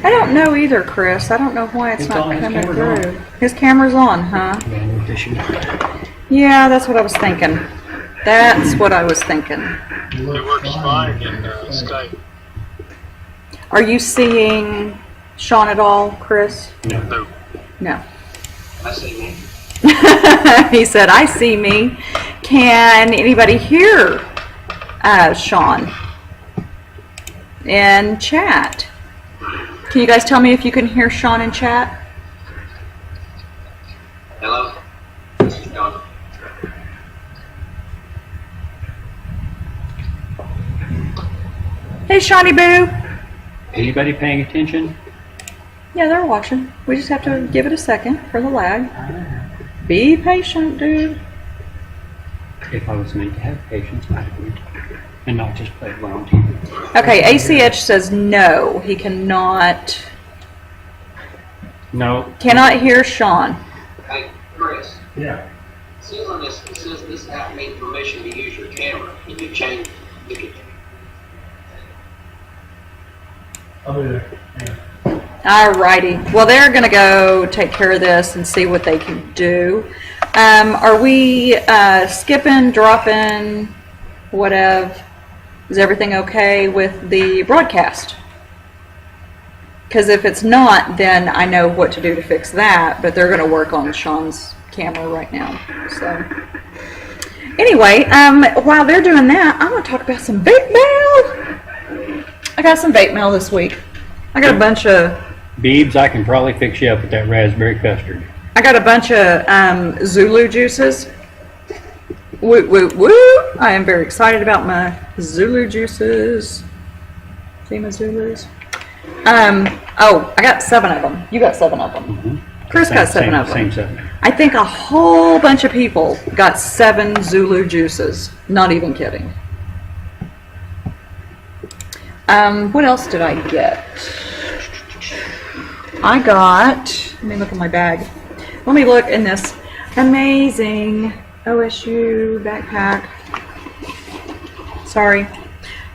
I don't know either, Chris. I don't know why it's not coming through. His camera's on, huh? Yeah, that's what I was thinking. That's what I was thinking. It works fine in Skype. Are you seeing Sean at all, Chris? No. No. I see me. He said, I see me. Can anybody hear Sean in chat? Can you guys tell me if you can hear Sean in chat? Hello? This is John. Hey, Shawnee Boo. Anybody paying attention? Yeah, they're watching. We just have to give it a second for the lag. Be patient, dude. If I was meant to have patience, I would. And not just play it on TV. Okay, ACH says no. He cannot hear Sean. Hey, Chris. Yeah. It says on this, it says this app needs permission to use your camera. Can you change it? I'll be there. Yeah. Alrighty. Well, they're going to go take care of this and see what they can do. Are we skipping, dropping, whatever? Is everything okay with the broadcast? Because if it's not, then I know what to do to fix that, but they're going to work on Sean's camera right now. So, anyway, while they're doing that, I'm going to talk about some vape mail. I got some vape mail this week. I got a bunch of... Beebs, I can probably fix you up with that raspberry custard. I got a bunch of Zulu juices. Woo, woo, woo! I am very excited about my Zulu juices. See my Zulus? Oh, I got 7 of them. You got 7 of them. Mm-hmm. Chris got 7 of them. Same 7. I think a whole bunch of people got 7 Zulu juices. Not even kidding. What else did I get? I got, let me look in my bag. Let me look in this amazing OSU backpack. Sorry.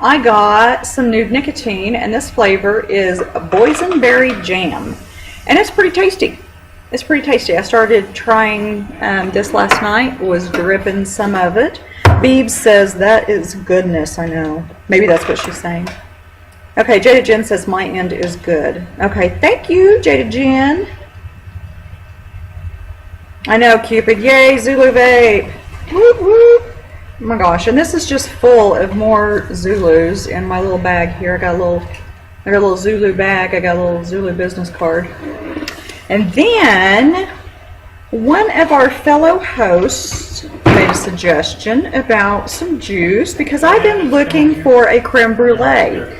I got some Nude Nicotine, and this flavor is boysenberry jam. And it's pretty tasty. It's pretty tasty. I started trying this last night, was dripping some of it. Beebs says that is goodness, I know. Maybe that's what she's saying. Okay, Jada Jen says my end is good. Okay, thank you, Jada Jen. I know, Cupid. Yay, Zulu vape. Whoop, whoop. Oh my gosh, and this is just full of more Zulus in my little bag here. I got a little Zulu bag. I got a little Zulu business card. And then one of our fellow hosts made a suggestion about some juice because I've been looking for a creme brulee.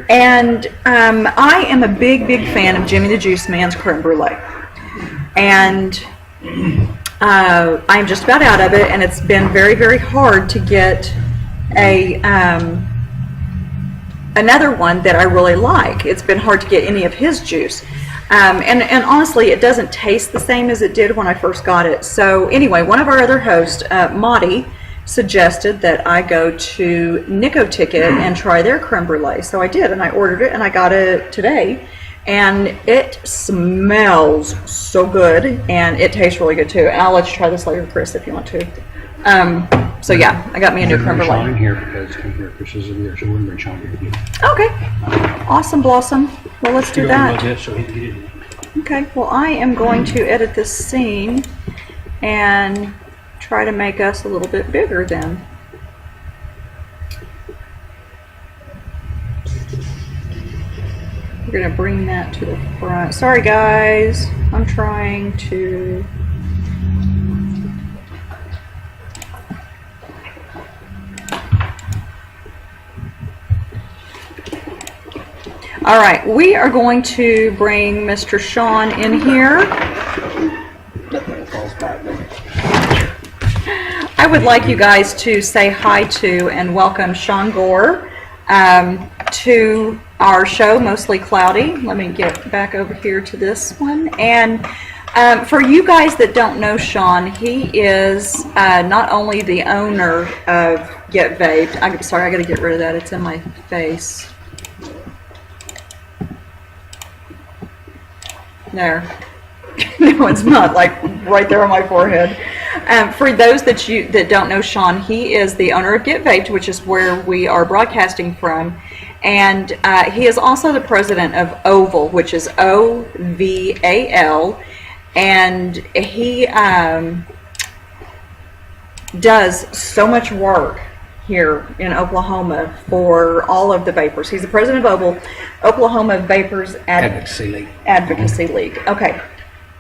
And I am a big fan of Jimmy the Juice Man's creme brulee. And I'm just about out of it, and it's been very hard to get a another one that I really like. It's been hard to get any of his juice. And honestly, it doesn't taste the same as it did when I first got it. So anyway, one of our other hosts, Maudie, suggested that I go to Nico Ticket and try their creme brulee. So I did, and I ordered it, and I got it today. And it smells so good, and it tastes really good too. And I'll let you try this later, Chris, if you want to. So yeah, I got me a new creme brulee. Sean here because Chris is in there, so we're going to Sean here. Okay, awesome blossom. Well, let's do that. So he can get it. Okay, well, I am going to edit this scene and try to make us a little bit bigger then. We're going to bring that to the front. Sorry, guys. I'm trying to... All right, we are going to bring Mr. Sean in here. I would like you guys to say hi to and welcome Sean Gore to our show, Mostly Cloudy. Let me get back over here to this one. And for you guys that don't know Sean, he is not only the owner of Get Vaped. I'm sorry, I got to get rid of that. It's in my face. There. No, it's not, like right there on my forehead. For those that don't know Sean, he is the owner of Get Vaped, which is where we are broadcasting from. And he is also the president of Oval, which is OVAL. And he does so much work here in Oklahoma for all of the vapors. He's the president of Oval, Oklahoma Vapers Advocacy League. Advocacy League. Okay.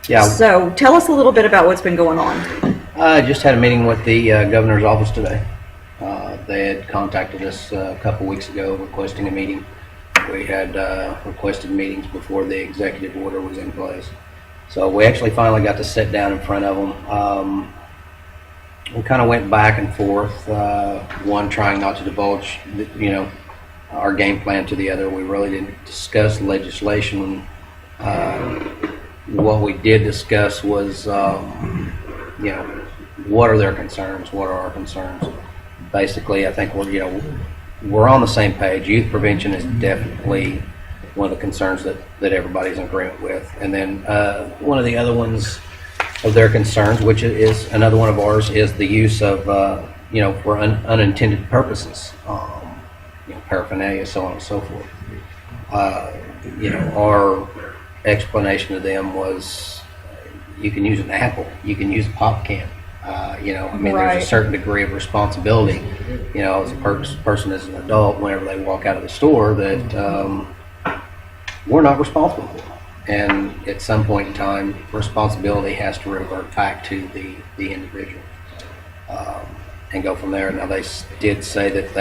Yeah. So tell us a little bit about what's been going on. I just had a meeting with the governor's office today. They had contacted us a couple weeks ago requesting a meeting. We had requested meetings before the executive order was in place. So we actually finally got to sit down in front of them. We kind of went back and forth, one trying not to divulge, our game plan to the other. We really didn't discuss legislation. What we did discuss was, what are their concerns? What are our concerns? Basically, I think we're on the same page. Youth prevention is definitely one of the concerns that everybody's in agreement with. And then one of the other ones of their concerns, which is another one of ours, is the use of, for unintended purposes, paraphernalia, so on and so forth. Our explanation to them was, you can use an apple, you can use a pop can. There's Right. a certain degree of responsibility, as a person, as an adult, whenever they walk out of the store, that we're not responsible for. And at some point in time, responsibility has to revert back to the individual and go from there. Now, they did say that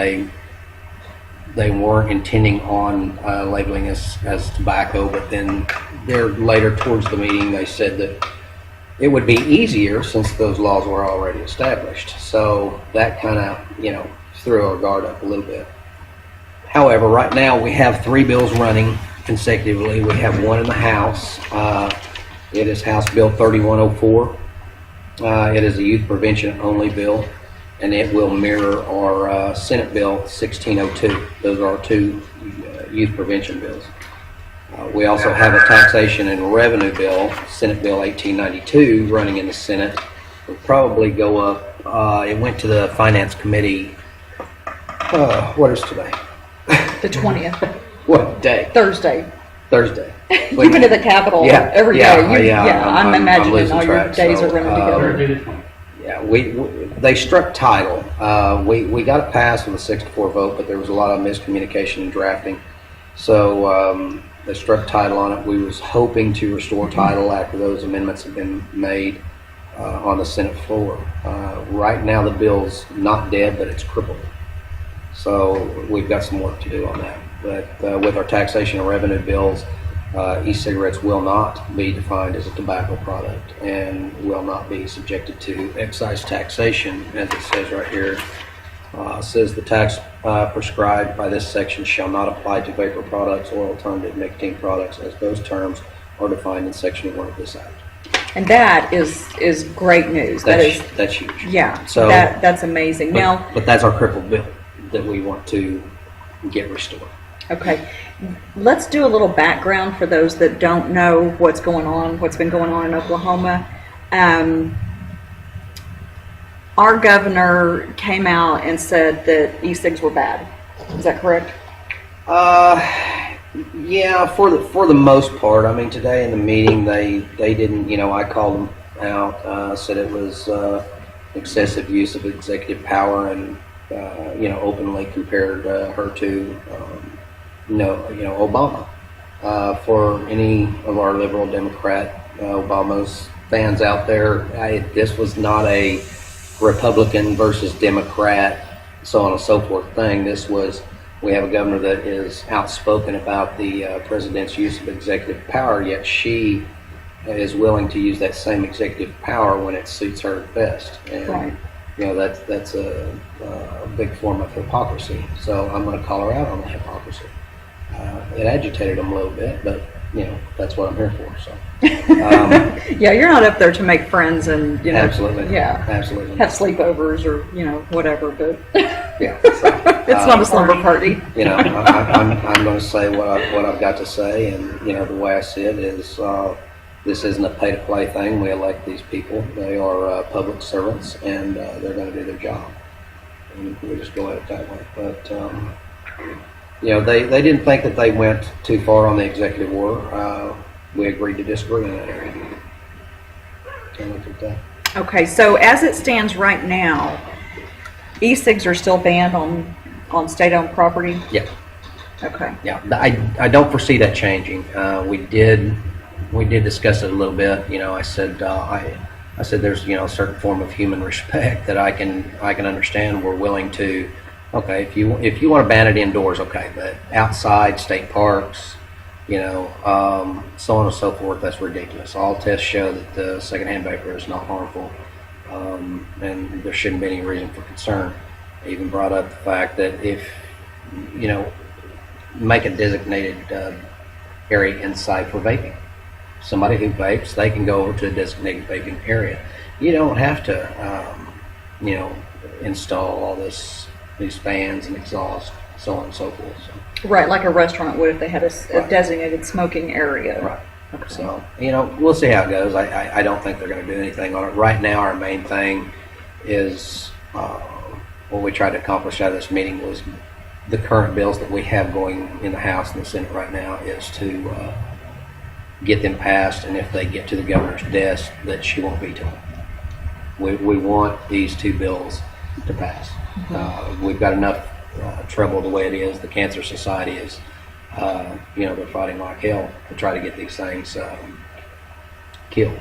they weren't intending on labeling us as tobacco, but then there later towards the meeting, they said that it would be easier since those laws were already established. So that kind of, threw our guard up a little bit. However, right now we have 3 bills running consecutively. We have one in the House. It is House Bill 3104. It is a youth prevention only bill, and it will mirror our Senate Bill 1602. Those are our 2 youth prevention bills. We also have a taxation and revenue bill, Senate Bill 1892, running in the Senate. Will probably go up. It went to the Finance Committee. What is today? The 20th, What day? Thursday. Thursday. You've been to the Capitol Yeah, every yeah, day. I'm imagining losing all your track, days so, are running together. Thursday the 20th. Yeah, they struck title. We got it passed with a 6-4 vote, but there was a lot of miscommunication in drafting. So they struck title on it. We was hoping to restore title after those amendments have been made on the Senate floor. Right now the bill's not dead, but it's crippled. So we've got some work to do on that. But with our taxation and revenue bills, e-cigarettes will not be defined as a tobacco product and will not be subjected to excise taxation, as it says right here. It says the tax prescribed by this section shall not apply to vapor products or alternative nicotine products, as those terms are defined in Section 1 of this Act. And that is great news. That's huge. Yeah, So that's amazing. Now, but that's our crippled bill that we want to get restored. okay, let's do a little background for those that don't know what's going on, what's been going on in Oklahoma. Our governor came out and said that e-cigs were bad. Is that correct? Yeah, for the most part. I mean, today in the meeting, they didn't. I called them out. Said it was excessive use of executive power, and openly compared her to Obama. For any of our liberal Democrat Obama's fans out there, this was not a Republican versus Democrat, so on and so forth thing. This was, we have a governor that is outspoken about the president's use of executive power, yet she is willing to use that same executive power when it suits her best. And Right. That's a big form of hypocrisy. So I'm going to call her out on the hypocrisy. It agitated them a little bit, but that's what I'm here for. So Yeah, you're not up there to make friends and absolutely, yeah, absolutely, have sleepovers or whatever. But yeah. So, it's not a slumber party. I'm going to say what I've got to say, and the way I see it is this isn't a pay-to-play thing. We elect these people; they are public servants, and they're going to do their job. And we just go at it that way. But they didn't think that they went too far on the executive order. We agreed to disagree in that area. And look at that. Okay, so as it stands right now, e-cigs are still banned on state-owned property? Yeah. Okay. Yeah, I don't foresee that changing. We did discuss it a little bit. I said there's a certain form of human respect that I can understand. We're willing to. Okay, if you want to ban it indoors, okay, but outside state parks, so on and so forth, that's ridiculous. All tests show that the secondhand vapor is not harmful, and there shouldn't be any reason for concern. I even brought up the fact that if make a designated area inside for vaping. Somebody who vapes, they can go over to a designated vaping area. You don't have to, install all these fans and exhaust. so on and so forth. So. Right, like a restaurant would if they had a Right. designated smoking area. Right. Okay. So, we'll see how it goes. I don't think they're going to do anything on it. Right now, our main thing is what we tried to accomplish out of this meeting was the current bills that we have going in the House and the Senate right now is to get them passed, and if they get to the governor's desk, that she won't veto them. We want these two bills to pass. We've got enough trouble the way it is. The Cancer Society is, they're fighting like hell to try to get these things killed.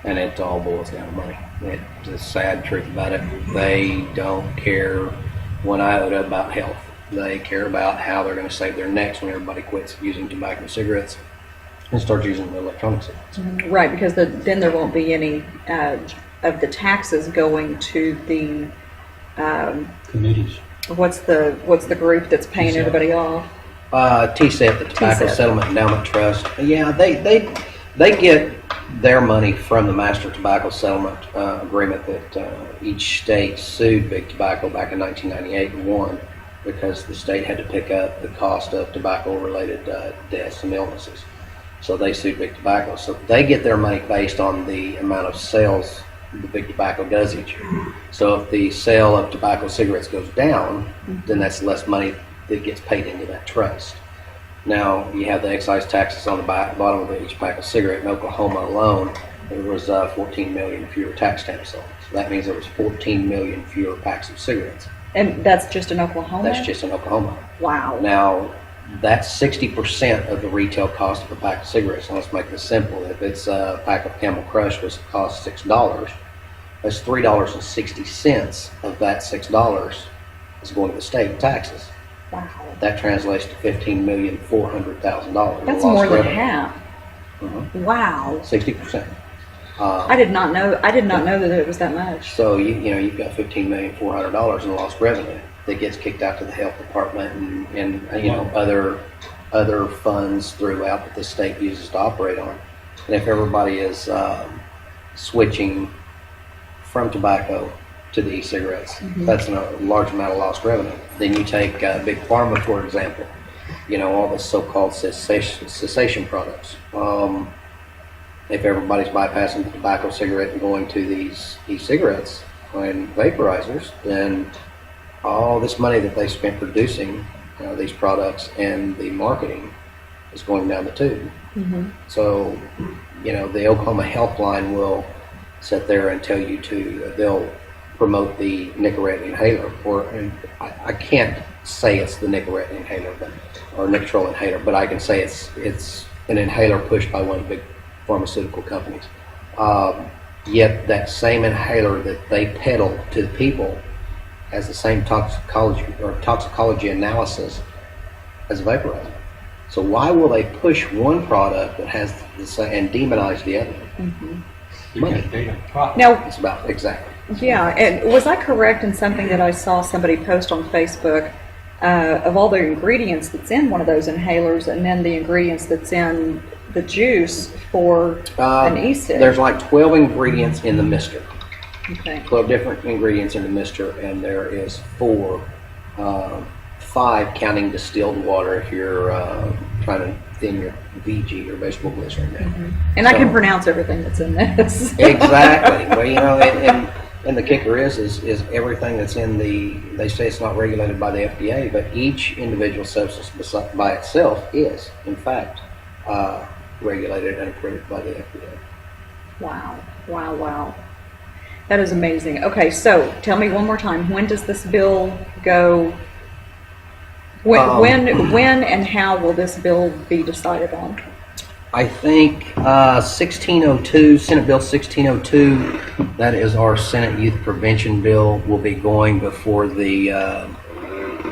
And it all boils down to money. It's the sad truth about it. They don't care one iota about health. They care about how they're going to save their necks when everybody quits using tobacco and cigarettes and starts using the electronic cigarettes. Right, because then there won't be any of the taxes going to the Committees. what's the group that's paying TSET. everybody off? TSET, the Tobacco TSET. Settlement Endowment Trust. Yeah, they get their money from the Master Tobacco Settlement Agreement that each state sued Big Tobacco back in 1998 and won because the state had to pick up the cost of tobacco-related deaths and illnesses. So they sued Big Tobacco. So they get their money based on the amount of sales the Big Tobacco does each year. So if the sale of tobacco cigarettes goes down, then that's less money that gets paid into that trust. Now, you have the excise taxes on the bottom of each pack of cigarette. In Oklahoma alone, there was 14 million fewer tax stamps sold. So that means there was 14 million fewer packs of cigarettes. And that's just in Oklahoma? That's just in Oklahoma. Wow. Now, that's 60% of the retail cost of a pack of cigarettes. And let's make this simple. If it's a pack of Camel Crush was cost $6, that's $3.60 of that $6 is going to the state in taxes. Wow. That translates to $15,400,000. That's more than half. Mhm. Wow. 60%. I did not know that it was that much. So you've got $15,400,000 in lost revenue that gets kicked out to the health department and other funds throughout that the state uses to operate on. And if everybody is switching from tobacco to the e-cigarettes, that's a large amount of lost revenue. Then you take Big Pharma, for example, all the so-called cessation products. If everybody's bypassing the tobacco cigarette and going to these e-cigarettes and vaporizers, then all this money that they spent producing these products and the marketing is going down the tube. So, the Oklahoma Helpline will sit there and tell you they'll promote the Nicorette inhaler, I can't say it's the Nicorette inhaler, or Nicotrol inhaler, but I can say it's an inhaler pushed by one of the big pharmaceutical companies. Yet that same inhaler that they peddle to the people has the same toxicology analysis as a vaporizer. So why will they push one product that has the same and demonize the other? Money. Now, It's about exactly. yeah, and was I correct in something that I saw somebody post on Facebook of all the ingredients that's in one of those inhalers and then the ingredients that's in the juice for an e-cig? There's like 12 ingredients in the mister. Okay. 12 different ingredients in the mister, and there is 5 counting distilled water if you're trying to thin your VG or vegetable glycerin down. And I can pronounce everything that's in this. Exactly. Well, and the kicker is everything that's in they say it's not regulated by the FDA, but each individual substance by itself is, in fact, regulated and approved by the FDA. Wow. Wow, wow. That is amazing. Okay, so tell me one more time, when does this bill go? When and how will this bill be decided on? I think 1602, Senate Bill 1602, that is our Senate Youth Prevention Bill, will be going before the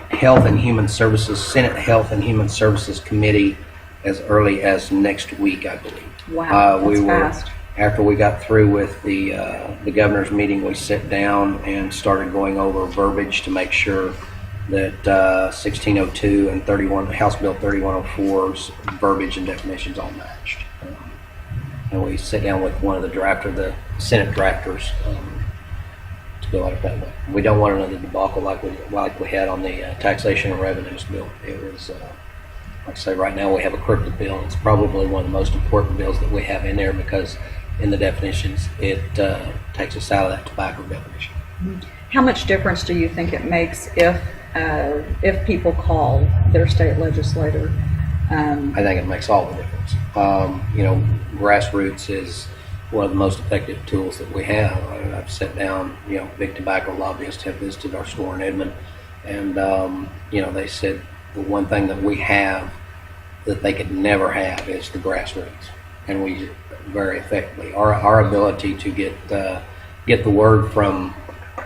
Health and Human Services, Senate Health and Human Services Committee as early as next week, I believe. Wow, that's fast. After we got through with the governor's meeting, we sat down and started going over verbiage to make sure that 1602 and House Bill 3104's verbiage and definitions all matched. And we sat down with one of the Senate drafters to go at it that way. We don't want another debacle like we had on the taxation and revenues bill. It was, like I say, right now we have a crooked bill. It's probably one of the most important bills that we have in there because in the definitions, it takes us out of that tobacco definition. How much difference do you think it makes if people call their state legislator? I think it makes all the difference. Grassroots is one of the most effective tools that we have. I've sat down, big tobacco lobbyists have visited our store in Edmond, and, they said the one thing that we have that they could never have is the grassroots, and we use it very effectively. Our ability to get the word from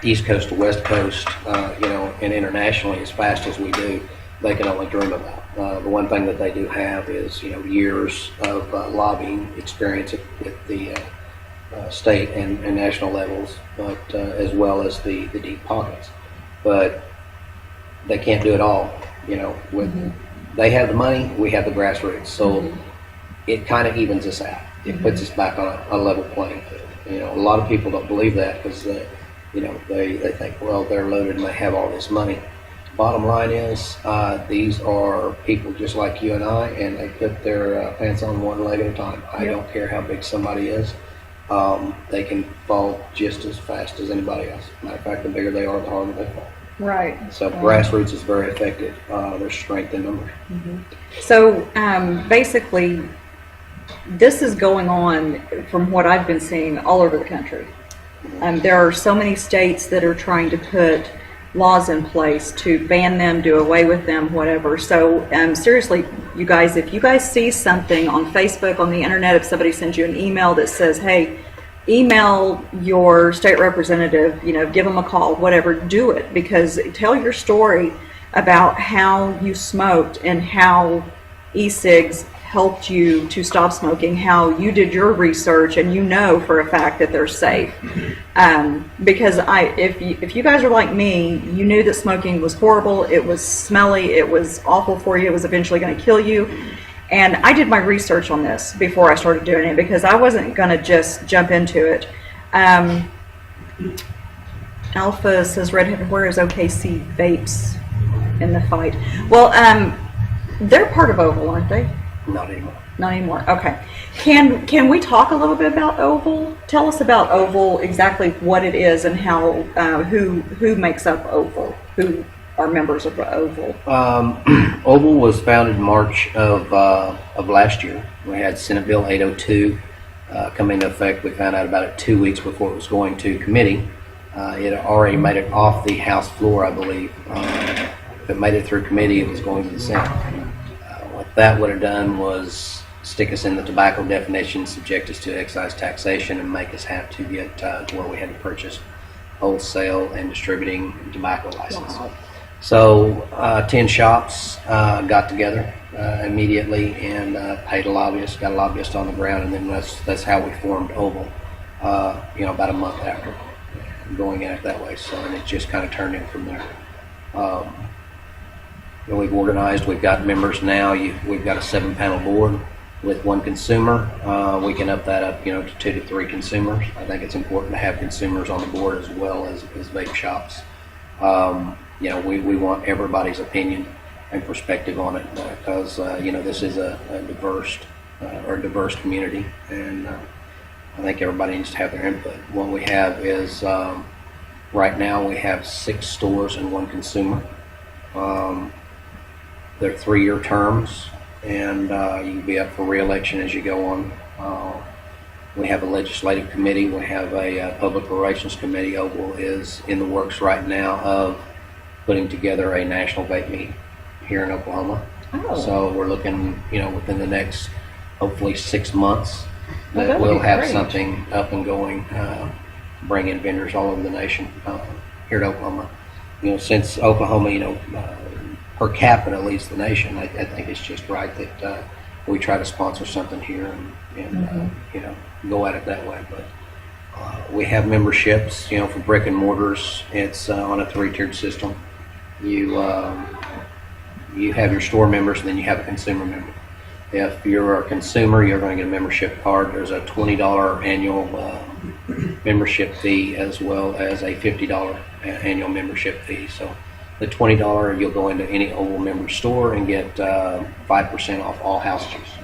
East Coast to West Coast, and internationally as fast as we do, they can only dream about. The one thing that they do have is, years of lobbying experience at the state and national levels, but as well as the deep pockets. But they can't do it all. They have the money, we have the grassroots, so it kind of evens us out. It puts us back on a level playing field. A lot of people don't believe that because they think, well, they're loaded and they have all this money. Bottom line is, these are people just like you and I, and they put their pants on one leg at a time. I don't care how big somebody is. They can fall just as fast as anybody else. Matter of fact, the bigger they are, the harder they fall. Right. So grassroots is very effective. There's strength in numbers. So basically, this is going on, from what I've been seeing, all over the country. There are so many states that are trying to put laws in place to ban them, do away with them, whatever. So seriously, you guys, if you guys see something on Facebook, on the internet, if somebody sends you an email that says, hey, email your state representative, give them a call, whatever, do it, because tell your story about how you smoked and how e-cigs helped you to stop smoking, how you did your research and for a fact that they're safe. Because if you guys are like me, you knew that smoking was horrible, it was smelly, it was awful for you, it was eventually going to kill you. And I did my research on this before I started doing it because I wasn't going to just jump into it. Alpha says, Redhead, where is OKC Vapes in the fight? Well, they're part of Oval, aren't they? Not anymore. Not anymore. Okay. Can we talk a little bit about Oval? Tell us about Oval, exactly what it is and how who makes up Oval, who are members of Oval. Oval was founded in March of last year. We had Senate Bill 802 come into effect. We found out about it 2 weeks before it was going to committee. It had already made it off the House floor, I believe. If it made it through committee, it was going to the Senate. What that would have done was stick us in the tobacco definition, subject us to excise taxation, and make us have to get to where we had to purchase wholesale and distributing tobacco license. Wow. So 10 shops got together immediately and paid a lobbyist, got a lobbyist on the ground, and then that's how we formed Oval. About a month after going at it that way. So and it just kind of turned in from there. We've organized. We've got members now. We've got a 7-panel board with one consumer. We can up that up, to 2 to 3 consumers. I think it's important to have consumers on the board as well as vape shops. We want everybody's opinion and perspective on it because this is a diverse community, and I think everybody needs to have their input. What we have is right now we have 6 stores and 1 consumer. They're 3-year terms, and you can be up for re-election as you go on. We have a legislative committee. We have a public relations committee. Oval is in the works right now of putting together a national vape meeting here in Oklahoma. Oh. So we're looking, within the next, hopefully 6 months, that would we'll be have great. something up and going, bring in vendors all over the nation here at Oklahoma. Since Oklahoma, per capita leads the nation, I think it's just right that we try to sponsor something here and go at it that way. But we have memberships, for brick and mortars. It's on a 3-tiered system. You have your store members, and then you have a consumer member. If you're a consumer, you're going to get a membership card. There's a $20 annual membership fee as well as a $50 annual membership fee. So the $20, you'll go into any Oval member store and get 5% off all house juice.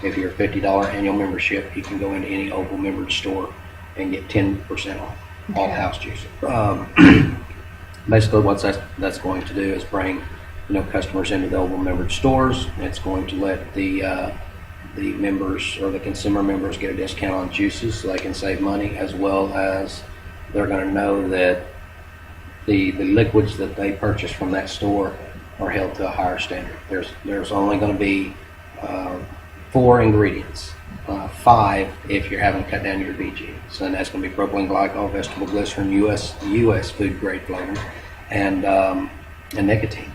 If you're a $50 annual membership, you can go into any Oval member store and get 10% off all house juice. Basically, what that's going to do is bring customers into the Oval membered stores. It's going to let the members or the consumer members get a discount on juices so they can save money, as well as they're going to know that the liquids that they purchase from that store are held to a higher standard. There's only going to be 4 ingredients, 5 if you're having to cut down your VG. So that's going to be propylene glycol, vegetable glycerin, US food grade flavor, and nicotine.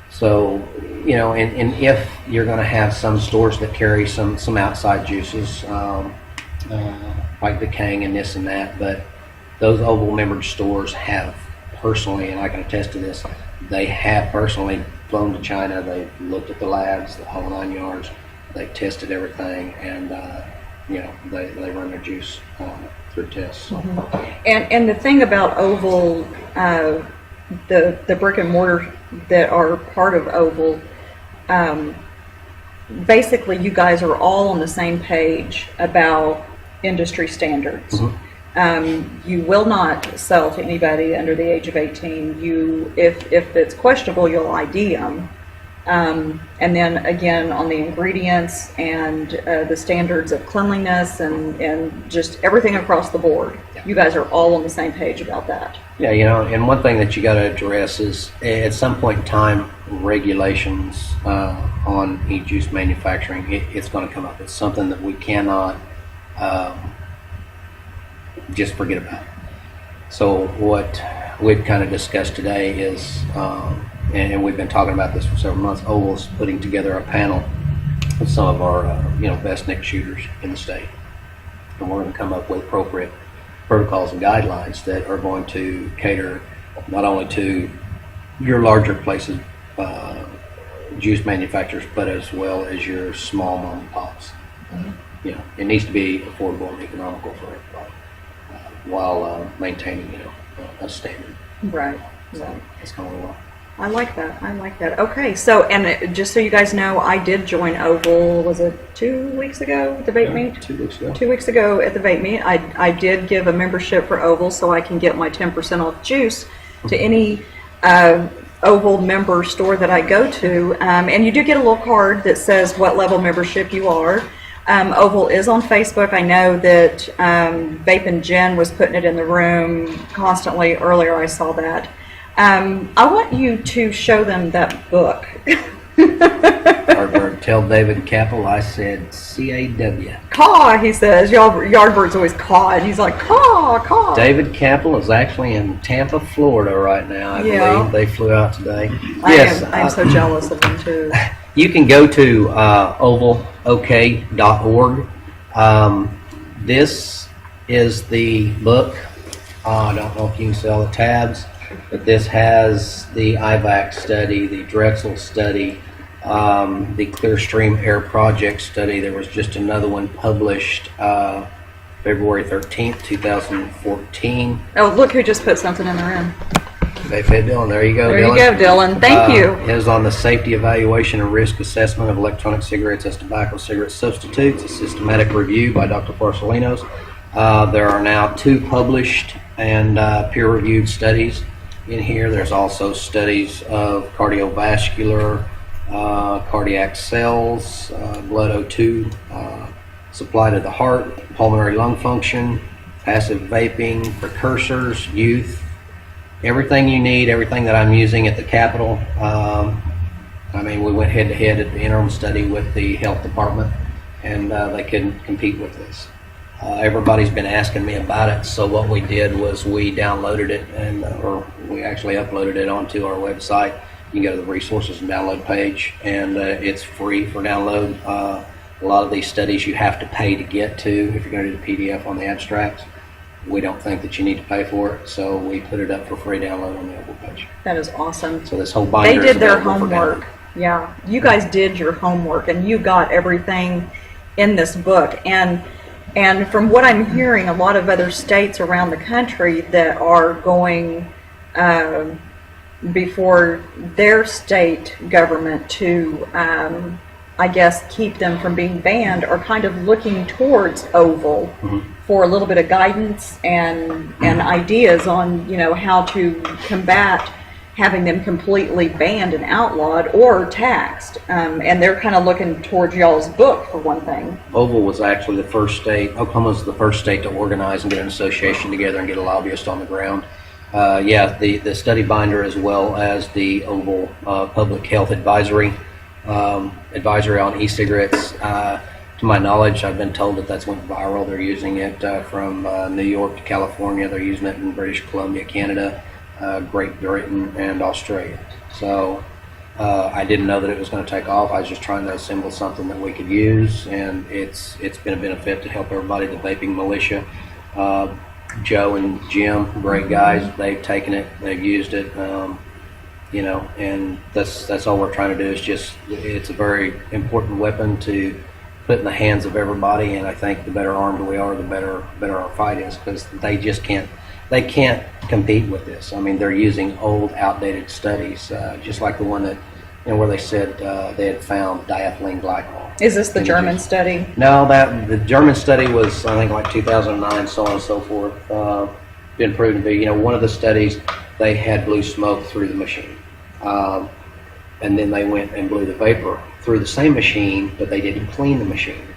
So and if you're going to have some stores that carry some outside juices, like the Kang and this and that, but those Oval membered stores have personally, and I can attest to this, they have personally flown to China. They've looked at the labs, the whole 9 yards. They've tested everything, and they run their juice through tests. So. And the thing about Oval, the brick and mortar that are part of Oval, basically you guys are all on the same page about industry standards. You will not sell to anybody under the age of 18. If it's questionable, you'll ID them. And then again, on the ingredients and the standards of cleanliness and just everything across the board, you guys are all on the same page about that. Yeah, and one thing that you got to address is at some point in time, regulations on e-juice manufacturing, it's going to come up. It's something that we cannot just forget about. So what we've kind of discussed today is, and we've been talking about this for several months, Oval's putting together a panel with some of our best Nick shooters in the state, and we're going to come up with appropriate protocols and guidelines that are going to cater not only to your larger places, juice manufacturers, but as well as your small mom and pops. It needs to be affordable and economical for everybody, while maintaining a standard. Right. So that's kind of what I like that. Okay, so, and just so you guys know, I did join Oval, was it 2 weeks ago at the vape meet? 2 weeks ago. 2 weeks ago at the vape meet. I did give a membership for Oval so I can get my 10% off juice to any Oval member store that I go to. And you do get a little card that says what level membership you are. Oval is on Facebook. I know that Vapin' Jen was putting it in the room constantly earlier. I saw that. I want you to show them that book. Yardbird, tell David Capel I said C-A-W. Caw, he says. Yardbird's always caw, and he's like, caw, caw. David Capel is actually in Tampa, Florida right now, I believe. They flew out today. Yes, I'm so jealous of them, too. You can go to ovalok.org. This is the book. I don't know if you can sell the tabs, but this has the IVAC study, the Drexel study, the Clearstream Air Project study. There was just another one published February 13th, 2014. Oh, look who just put something in the room. They fed Dylan. There you go, There Dylan. you go, Dylan. Thank you. It is on the safety evaluation and risk assessment of electronic cigarettes as tobacco cigarette substitutes, a systematic review by Dr. Porcelinos. There are now 2 published and peer-reviewed studies in here. There's also studies of cardiovascular, cardiac cells, blood O2, supply to the heart, pulmonary lung function, passive vaping, precursors, youth, everything you need, everything that I'm using at the Capitol. We went head-to-head at the interim study with the health department, and they couldn't compete with this. Everybody's been asking me about it, so what we did was we downloaded it, or we actually uploaded it onto our website. You can go to the resources and download page, and it's free for download. A lot of these studies you have to pay to get to if you're going to do the PDF on the abstracts. We don't think that you need to pay for it, so we put it up for free download on the Oval page. That is awesome. So this whole binder They did their is available for homework. download. Yeah, you guys did your homework, and you got everything in this book. And And from what I'm hearing, a lot of other states around the country that are going before their state government to, I guess, keep them from being banned are kind of looking towards Oval for a little bit of guidance and ideas on, you know, how to combat having them completely banned and outlawed or taxed. And they're kind of looking towards y'all's book for one thing. Oval was actually the first state, Oklahoma was the first state to organize and get an association together and get a lobbyist on the ground. Yeah, the study binder as well as the Oval Public Health Advisory on e-cigarettes. To my knowledge, I've been told that that's went viral. They're using it from New York to California. They're using it in British Columbia, Canada, Great Britain, and Australia. So I didn't know that it was going to take off. I was just trying to assemble something that we could use, and it's been a benefit to help everybody. The vaping militia, Joe and Jim, great guys. They've taken it, they've used it, you know, and that's all we're trying to do. Is just, it's a very important weapon to put in the hands of everybody, and I think the better armed we are, the better our fight is, because they just can't compete with this. I mean, they're using old, outdated studies, just like the one that, you know, where they said they had found diethylene glycol. Is this the German study? No, the German study was, I think, like 2009, so on and so forth. Been proven to be, you know, one of the studies, they had blew smoke through the machine. And then they went and blew the vapor through the same machine, but they didn't clean the machine.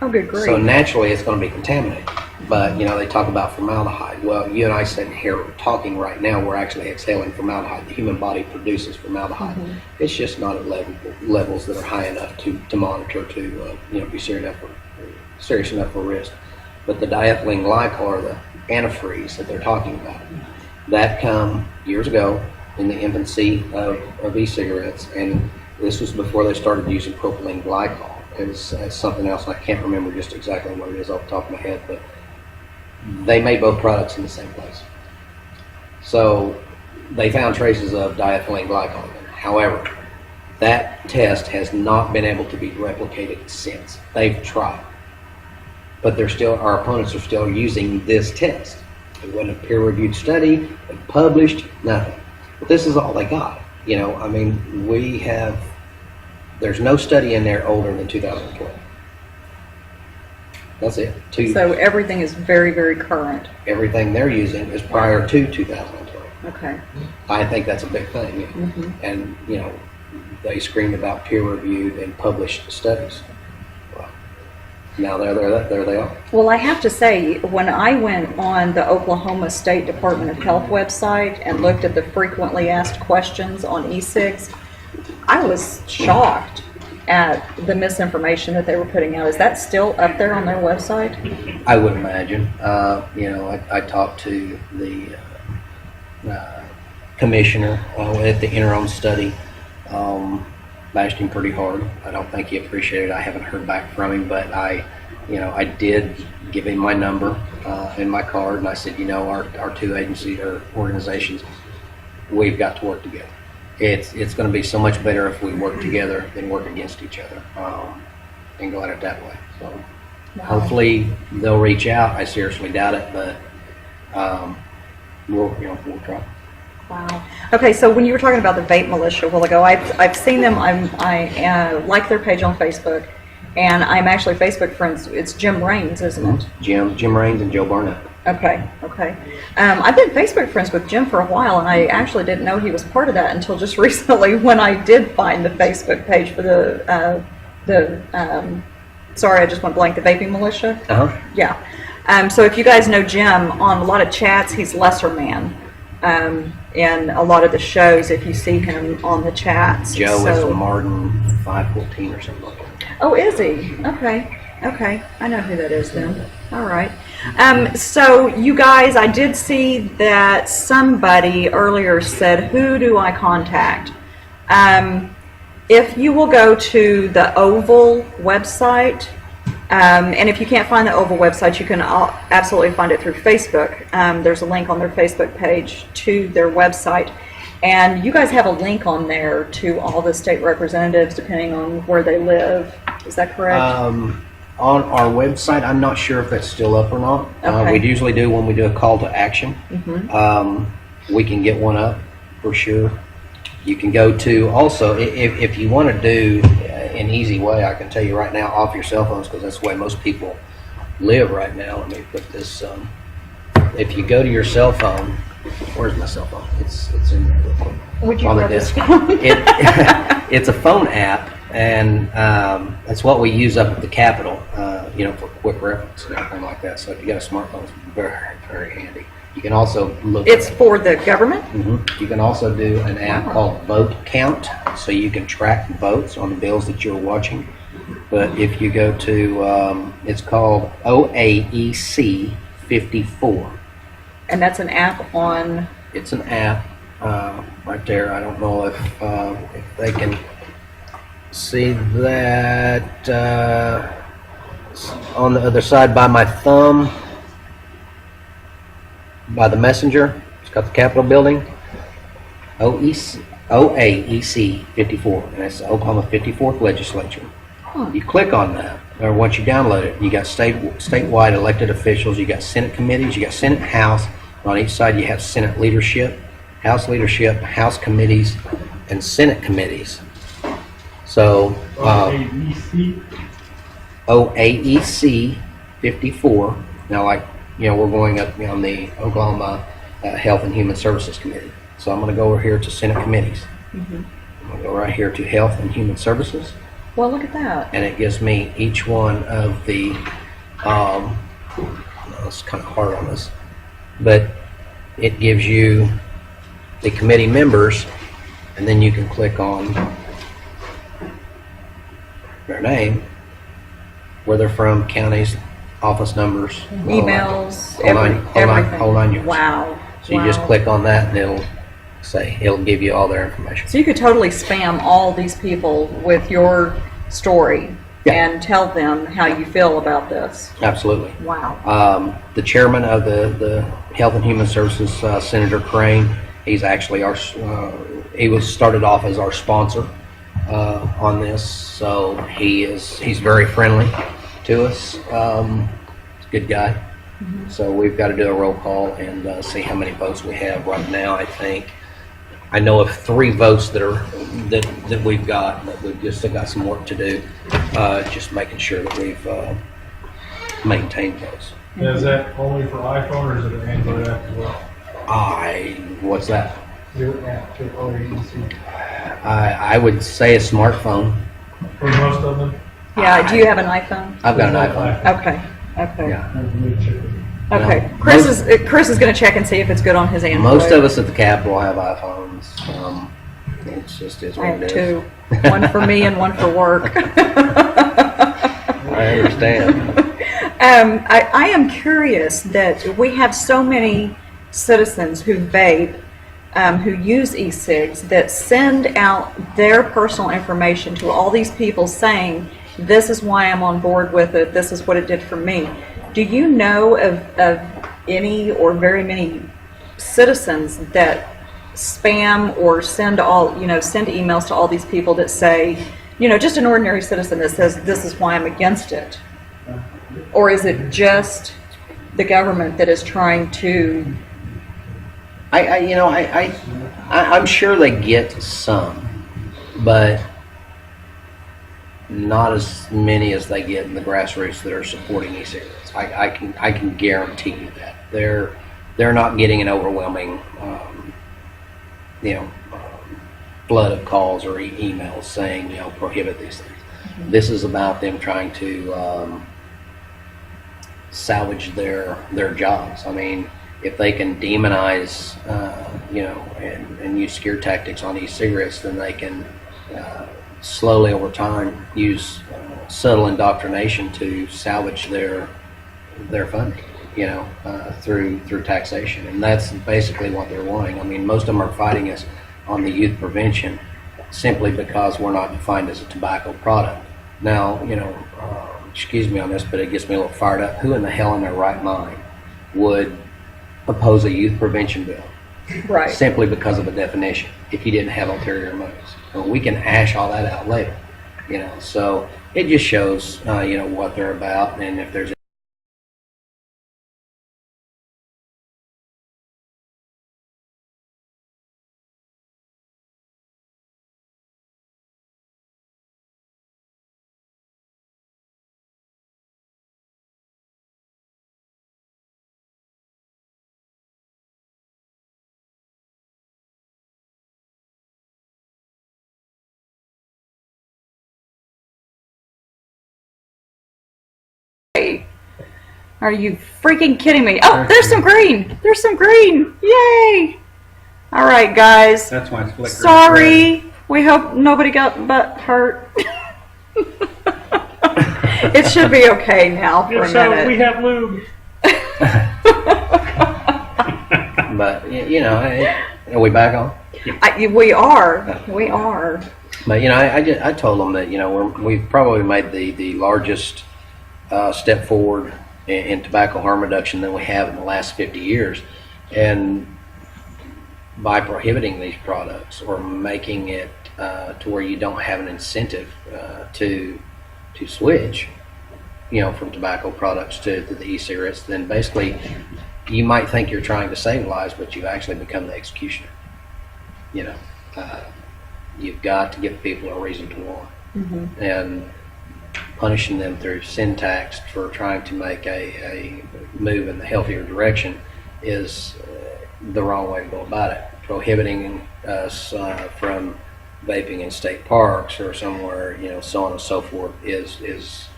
Oh, good grief. So naturally, it's going to be contaminated. But, you know, they talk about formaldehyde. Well, you and I sitting here talking right now, we're actually exhaling formaldehyde. The human body produces formaldehyde. It's just not at levels that are high enough to monitor, to you know, be serious enough for risk. But the diethylene glycol, or the antifreeze that they're talking about, that come years ago in the infancy of e-cigarettes, and this was before they started using propylene glycol as something else. I can't remember just exactly what it is off the top of my head, but they made both products in the same place. So they found traces of diethylene glycol in it. However, that test has not been able to be replicated since. They've tried, but our opponents are still using this test. It wasn't a peer-reviewed study, it published, nothing. But this is all they got. You know, I mean, there's no study in there older than 2012. That's it. So everything is very, very current. Everything they're using is prior to 2012. Okay. I think that's a big thing. And, you know, they screamed about peer-reviewed and published studies. Well, now there they are. Well, I have to say, when I went on the Oklahoma State Department of Health website and looked at the frequently asked questions on e-cigs, I was shocked at the misinformation that they were putting out. Is that still up there on their website? I would imagine. You know, I talked to the commissioner at the interim study. Bashed him pretty hard. I don't think he appreciated it. I haven't heard back from him, but I did give him my number and my card, and I said, you know, our two agencies or organizations, we've got to work together. It's going to be so much better if we work together than work against each other, and go at it that way. So hopefully they'll reach out. I seriously doubt it, but we'll try. Wow. Okay, so when you were talking about the vape militia a while ago, I've seen them. I like their page on Facebook, and I'm actually Facebook friends. It's Jim Raines, isn't it? Jim Raines and Joe Barnett. Okay. I've been Facebook friends with Jim for a while, and I actually didn't know he was part of that until just recently when I did find the Facebook page for sorry, I just went blank, the Vaping Militia. Yeah. So if you guys know Jim, on a lot of chats, he's lesser man. And a lot of the shows, if you see him on the chats. Joe is Martin 514 or something like that. Oh, is he? Okay. I know who that is then. All right. So you guys, I did see that somebody earlier said, who do I contact? If you will go to the Oval website, and if you can't find the Oval website, you can absolutely find it through Facebook. There's a link on their Facebook page to their website. And you guys have a link on there to all the state representatives, depending on where they live. Is that correct? On our website, I'm not sure if that's still up or not. Okay. We usually do when we do a call to action. We can get one up for sure. You can go to also, if you want to do an easy way, I can tell you right now off your cell phones, because that's the way most people live right now. Let me put this, if you go to your cell phone, where's my cell phone? It's in there real quick. Would you On the rather desk. phone? It's a phone app, and that's what we use up at the Capitol, for quick reference and everything like that. So if you got a smartphone, it's very, very handy. You can also look. It's for the government? You can also do an app called Vote Count, so you can track votes on the bills that you're watching. But if you go to, it's called OAEC 54. And that's an app on, It's an app right there. I don't know if they can see that on the other side by my thumb, by the messenger. It's got the Capitol building. OAEC 54, and that's the Oklahoma 54th legislature. You click on that, or once you download it, you got statewide elected officials, you got Senate committees, you got Senate, House. On each side you have Senate leadership, House committees, and Senate committees. So OAEC 54. Now, we're going up on the Oklahoma Health and Human Services Committee. So I'm going to go over here to Senate committees. I'm going to go right here to Health and Human Services. well, look at that. And it gives me each one of the, it's kind of hard on this, but it gives you the committee members, and then you can click on their name, where they're from, counties, office numbers, Emails, everything. Whole nine yards. Wow. So you just click on that, and it'll give you all their information. So you could totally spam all these people with your story and tell them how you feel about this. Absolutely. Wow. The chairman of the Health and Human Services, Senator Crane, he's actually he was started off as our sponsor on this, so he's very friendly to us. He's a good guy. So we've got to do a roll call and see how many votes we have right now. I know of 3 votes that we've got, but we've just still got some work to do. Just making sure that we've maintained those. Is that only for iPhone or is it an Android app as well? What's that? Your app to OAEC. I would say a smartphone. For most of them? Yeah, do you have an iPhone? I've got an iPhone. Okay. Yeah. Okay. No, Chris is going to check and see if it's good on his Android. Most of us at the Capitol have iPhones. It's just is I what have it is. 2. One for me and one for work. I understand. I am curious that we have so many citizens who vape, who use e-cigs, that send out their personal information to all these people saying, this is why I'm on board with it, this is what it did for me. Do you know of any or very many citizens that spam or send emails to all these people that say, just an ordinary citizen that says, this is why I'm against it? Or is it just the government that is trying to? I'm sure they get some, but not as many as they get in the grassroots that are supporting e-cigarettes. I can guarantee you that they're not getting an overwhelming flood of calls or emails saying prohibit these things. This is about them trying to salvage their jobs. I mean, if they can demonize and use scare tactics on e-cigarettes, then they can slowly over time use subtle indoctrination to salvage their funding, through taxation. And that's basically what they're wanting. I mean, most of them are fighting us on the youth prevention simply because we're not defined as a tobacco product. Now, excuse me on this, but it gets me a little fired up. Who in the hell in their right mind would oppose a youth prevention bill? Right. Simply because of a definition, if you didn't have ulterior motives. Well, we can hash all that out later. You know, so it just shows, you know, what they're about, and if there's Are you freaking kidding me? Oh, there's some green. There's some green. Yay! All right, guys. That's why it's flickering. Sorry. We hope nobody got butt hurt. It should be okay now for a minute. we have lube. But you know, are we back on? We are. We are. But you know, I told them that, you know, we've probably made the largest step forward in tobacco harm reduction than we have in the last 50 years, and by prohibiting these products or making it to where you don't have an incentive to switch, you know, from tobacco products to the e-cigarettes, then basically you might think you're trying to save lives, but you actually become the executioner. You know, you've got to give people a reason to want, and punishing them through sin tax for trying to make a move in the healthier direction is the wrong way to go about it. Prohibiting us from vaping in state parks or somewhere, you know, so on and so forth, it's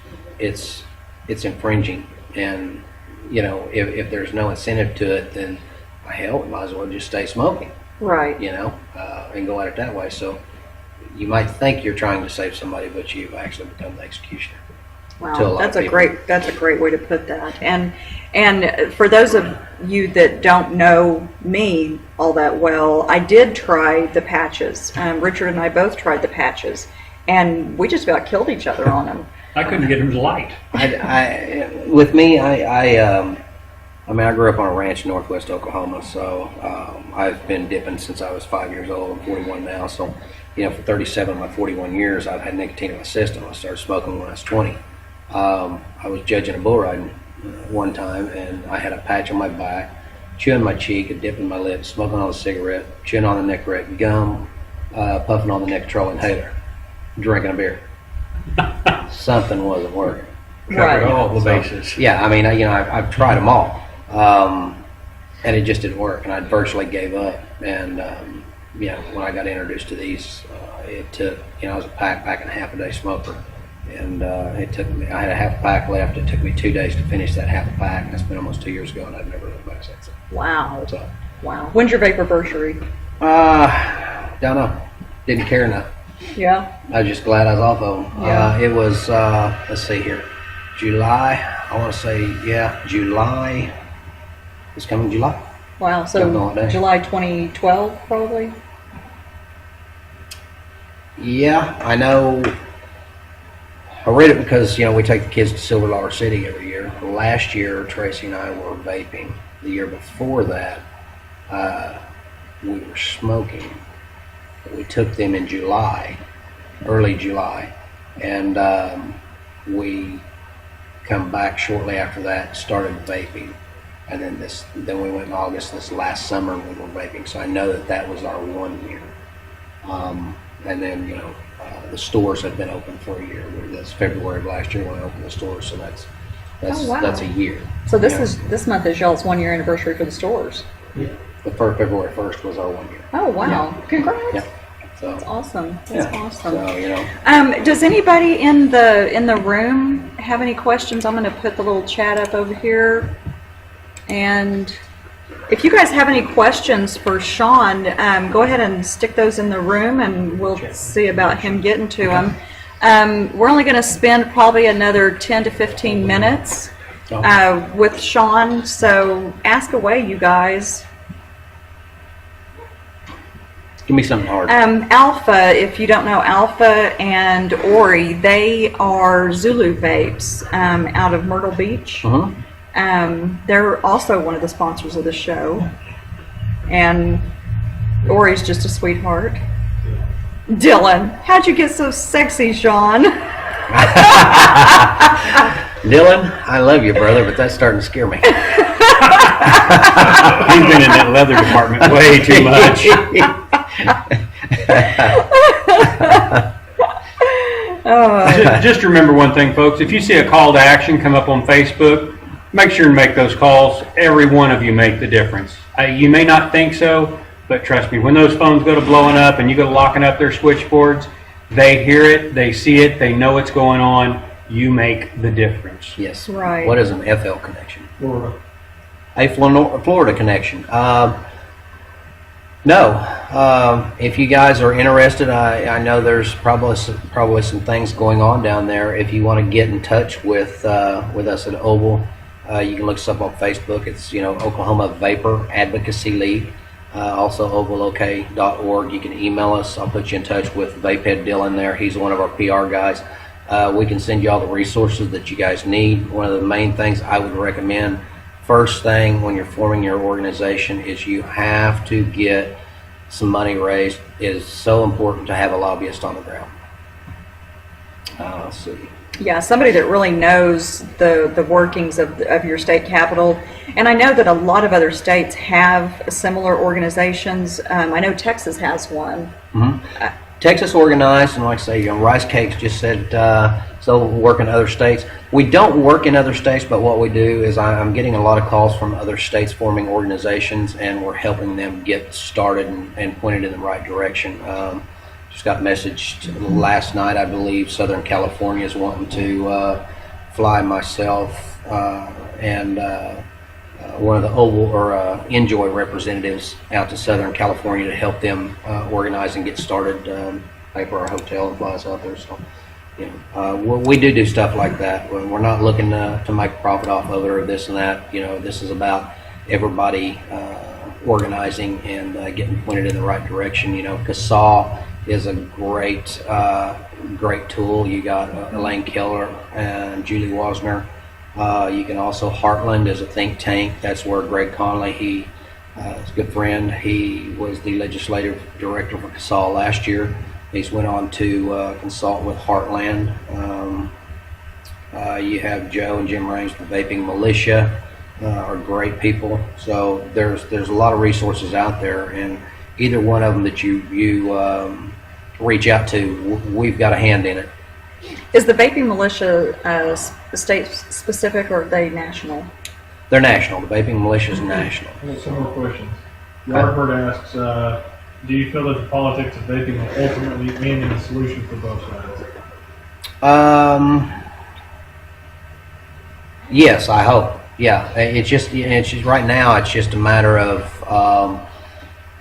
infringing. And you know, if there's no incentive to it, then hell, we might as well just stay smoking, Right. you know, and go at it that way. So you might think you're trying to save somebody, but you've actually become the executioner. To a Wow, lot that's of a people. great way to put that. And for those of you that don't know me all that well, I did try the patches. Richard and I both tried the patches, and we just about killed each other on them. I couldn't get him to light. With me, I mean, I grew up on a ranch in northwest Oklahoma, so I've been dipping since I was 5 years old. I'm 41 now, so you know, for 37 of my 41 years, I've had nicotine in my system. I started smoking when I was 20. I was judging a bull riding one time, and I had a patch on my back, chewing my cheek, a dip in my lip, smoking on a cigarette, chewing on the Nicorette gum, puffing on the Nicotrol inhaler, drinking a beer. Something wasn't working. Right. Covered all the bases. Yeah, I mean, I've tried them all, and it just didn't work, and I virtually gave up. And you know, when I got introduced to these, it took, you know, I was a pack and a half a day smoker, and it took me, I had a half a pack left. It took me 2 days to finish that half a pack. That's been almost 2 years ago, and I've never looked back since. Wow. So, Wow. When's your vaporversary? don't know. Didn't care enough. Yeah. I was just glad I was off of them. Yeah. It was, let's see here, July. I want to say, yeah, July. It's coming July. Wow. Don't know what So day. July 2012, probably. Yeah, I know. I read it because, you know, we take the kids to Silver Dollar City every year. Last year, Tracy and I were vaping. The year before that, we were smoking. We took them in July, early July, and we come back shortly after that, started vaping. And then we went in August, this last summer, we were vaping. So I know that was our 1 year. And then, you know, the stores have been open for a year. That's February of last year when I opened the stores, so that's Oh, wow. that's a year. So you know. this month is y'all's 1 year anniversary for the stores. The first February 1st was our 1 year. Oh wow! Congrats. Yeah. So That's awesome. That's yeah. awesome. So, you know, Does anybody in the room have any questions? I'm going to put the little chat up over here, and if you guys have any questions for Sean, go ahead and stick those in the room, and we'll see about him getting to them. We're only going to spend probably another 10 to 15 minutes with Sean, so ask away, you guys. give me something hard. Alpha, if you don't know, Alpha and Ori, they are Zulu vapes out of Myrtle Beach. They're also one of the sponsors of the show, and Ori's just a sweetheart. Dylan, how'd you get so sexy, Sean? Dylan, I love you, brother, but that's starting to scare me. He's been in that leather department way too much. Just remember one thing, folks. If you see a call to action come up on Facebook, make sure and make those calls. Every one of you make the difference. You may not think so, but trust me, when those phones go to blowing up and you go to locking up their switchboards, they hear it, they see it, they know what's going on. You make the difference. Yes. Right. What is an FL connection? Florida. A Florida connection. No. If you guys are interested, I know there's probably some things going on down there. If you want to get in touch with us at Oval, you can look us up on Facebook. It's Oklahoma Vapers Advocacy League. Also ovalok.org. You can email us. I'll put you in touch with Vapehead Dylan there. He's one of our PR guys. We can send you all the resources that you guys need. One of the main things I would recommend, first thing when you're forming your organization, is you have to get some money raised. It is so important to have a lobbyist on the ground. Let's see. Yeah, somebody that really knows the workings of your state capital. And I know that a lot of other states have similar organizations. I know Texas has one. Mm-hmm. Texas organized, and like I say, Rice Cakes just said so work in other states. We don't work in other states, but what we do is I'm getting a lot of calls from other states forming organizations, and we're helping them get started and pointed in the right direction. Just got messaged last night, I believe Southern California is wanting to fly myself and one of the Oval or Enjoy representatives out to Southern California to help them organize and get started, pay for our hotel and fly us out there. So, we do stuff like that. We're not looking to make a profit off of it or this and that. This is about everybody organizing and getting pointed in the right direction. CASAW is a great tool. You got Elaine Keller and Julie Wasner. You can also, Heartland is a think tank. That's where Greg Conley, he is a good friend. He was the legislative director for CASAW last year. He's went on to consult with Heartland. You have Joe and Jim Raines, the Vaping Militia, are great people. So there's a lot of resources out there, and either one of them that you reach out to, we've got a hand in it. Is the Vaping Militia state specific, or are they national? They're national. The Vaping Militia is national. Some more questions. Robert asks, do you feel that the politics of vaping will ultimately end in a solution for both sides? Yes, I hope. Yeah, it's just right now. It's just a matter of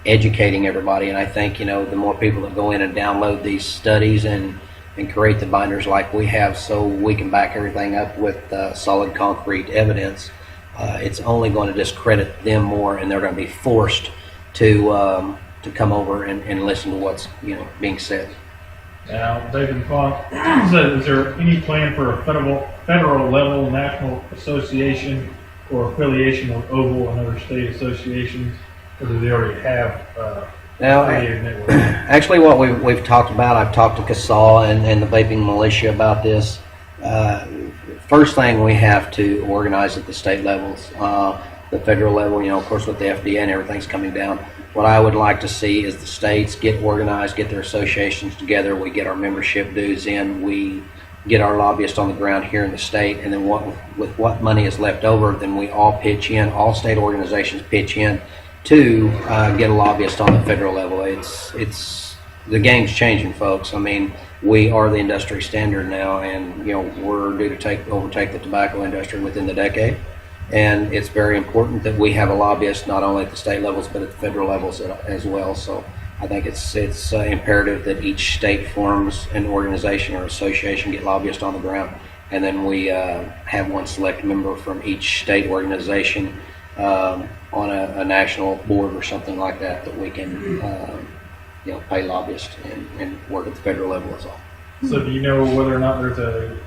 educating everybody, and I think the more people that go in and download these studies and create the binders like we have, so we can back everything up with solid concrete evidence, it's only going to discredit them more, and they're going to be forced to come over and listen to what's being said. Now, David Font said, is there any plan for a federal level national association or affiliation with Oval and other state associations, or do they already have Now, affiliated networks? actually, what we've talked about, I've talked to CASAW and the Vaping Militia about this. First thing, we have to organize at the state levels. The federal level, of course, with the FDA and everything's coming down. What I would like to see is the states get organized, get their associations together. We get our membership dues in. We get our lobbyists on the ground here in the state, and then with what money is left over, then we all pitch in. All state organizations pitch in to get a lobbyist on the federal level. It's the game's changing, folks. I mean, we are the industry standard now, and we're due to overtake the tobacco industry within the decade. And it's very important that we have a lobbyist not only at the state levels but at the federal levels as well. So I think it's imperative that each state forms an organization or association, get lobbyists on the ground, and then we have one select member from each state organization on a national board or something like that we can pay lobbyists and work at the federal level as well. So do you know whether or not there's a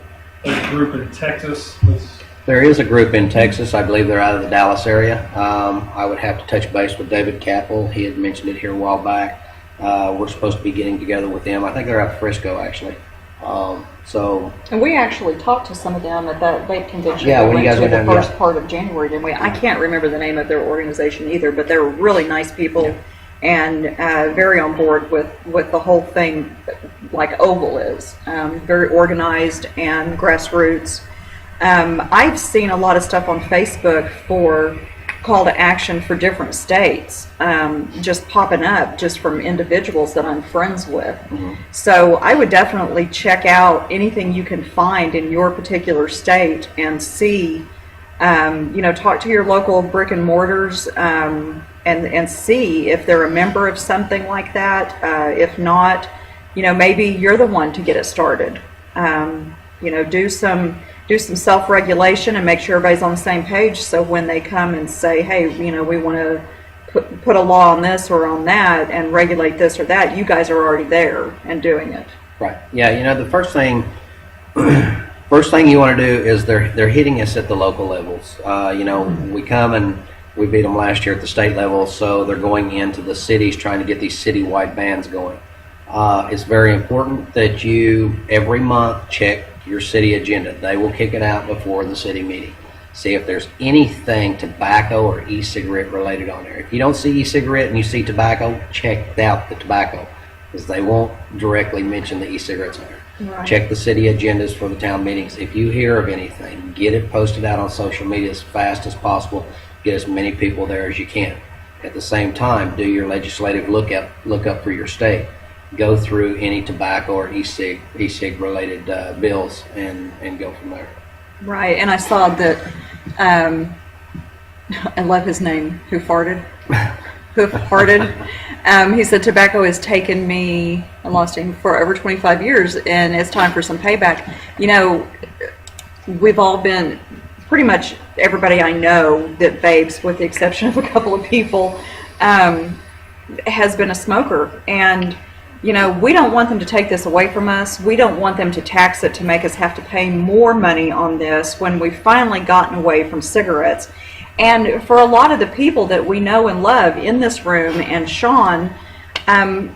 group in Texas that's... There is a group in Texas. I believe they're out of the Dallas area. I would have to touch base with David Capel. He had mentioned it here a while back. We're supposed to be getting together with them. I think they're out of Frisco, actually. And we actually talked to some of them at that vape convention. Yeah, we when you went guys to went the down, first part of January, didn't we? I can't remember the name of their organization either, but they were really nice people and very on board with the whole thing, like Oval is. Very organized and grassroots. I've seen a lot of stuff on Facebook for call to action for different states, just popping up just from individuals that I'm friends with. So I would definitely check out anything you can find in your particular state and see, talk to your local brick and mortars and see if they're a member of something like that. If not, maybe you're the one to get it started. Do some self-regulation and make sure everybody's on the same page, so when they come and say, hey, we want to put a law on this or on that and regulate this or that, you guys are already there and doing it. Right. Yeah, the first thing you want to do is they're hitting us at the local levels. We come and we beat them last year at the state level, so they're going into the cities trying to get these citywide bans going. It's very important that you every month check your city agenda. They will kick it out before the city meeting. See if there's anything tobacco or e-cigarette related on there. If you don't see e-cigarette and you see tobacco, check out the tobacco, because they won't directly mention the e-cigarettes on there. Right. Check the city agendas for the town meetings. If you hear of anything, get it posted out on social media as fast as possible. Get as many people there as you can. At the same time, do your legislative look up for your state. Go through any tobacco or e-cig related bills and go from there. Right, and I saw that, I love his name, Who Farted? He said tobacco has taken me, I lost him, for over 25 years, and it's time for some payback. We've all been, pretty much everybody I know that vapes, with the exception of a couple of people, has been a smoker. And we don't want them to take this away from us. We don't want them to tax it to make us have to pay more money on this when we've finally gotten away from cigarettes. And for a lot of the people that we know and love in this room, and Sean,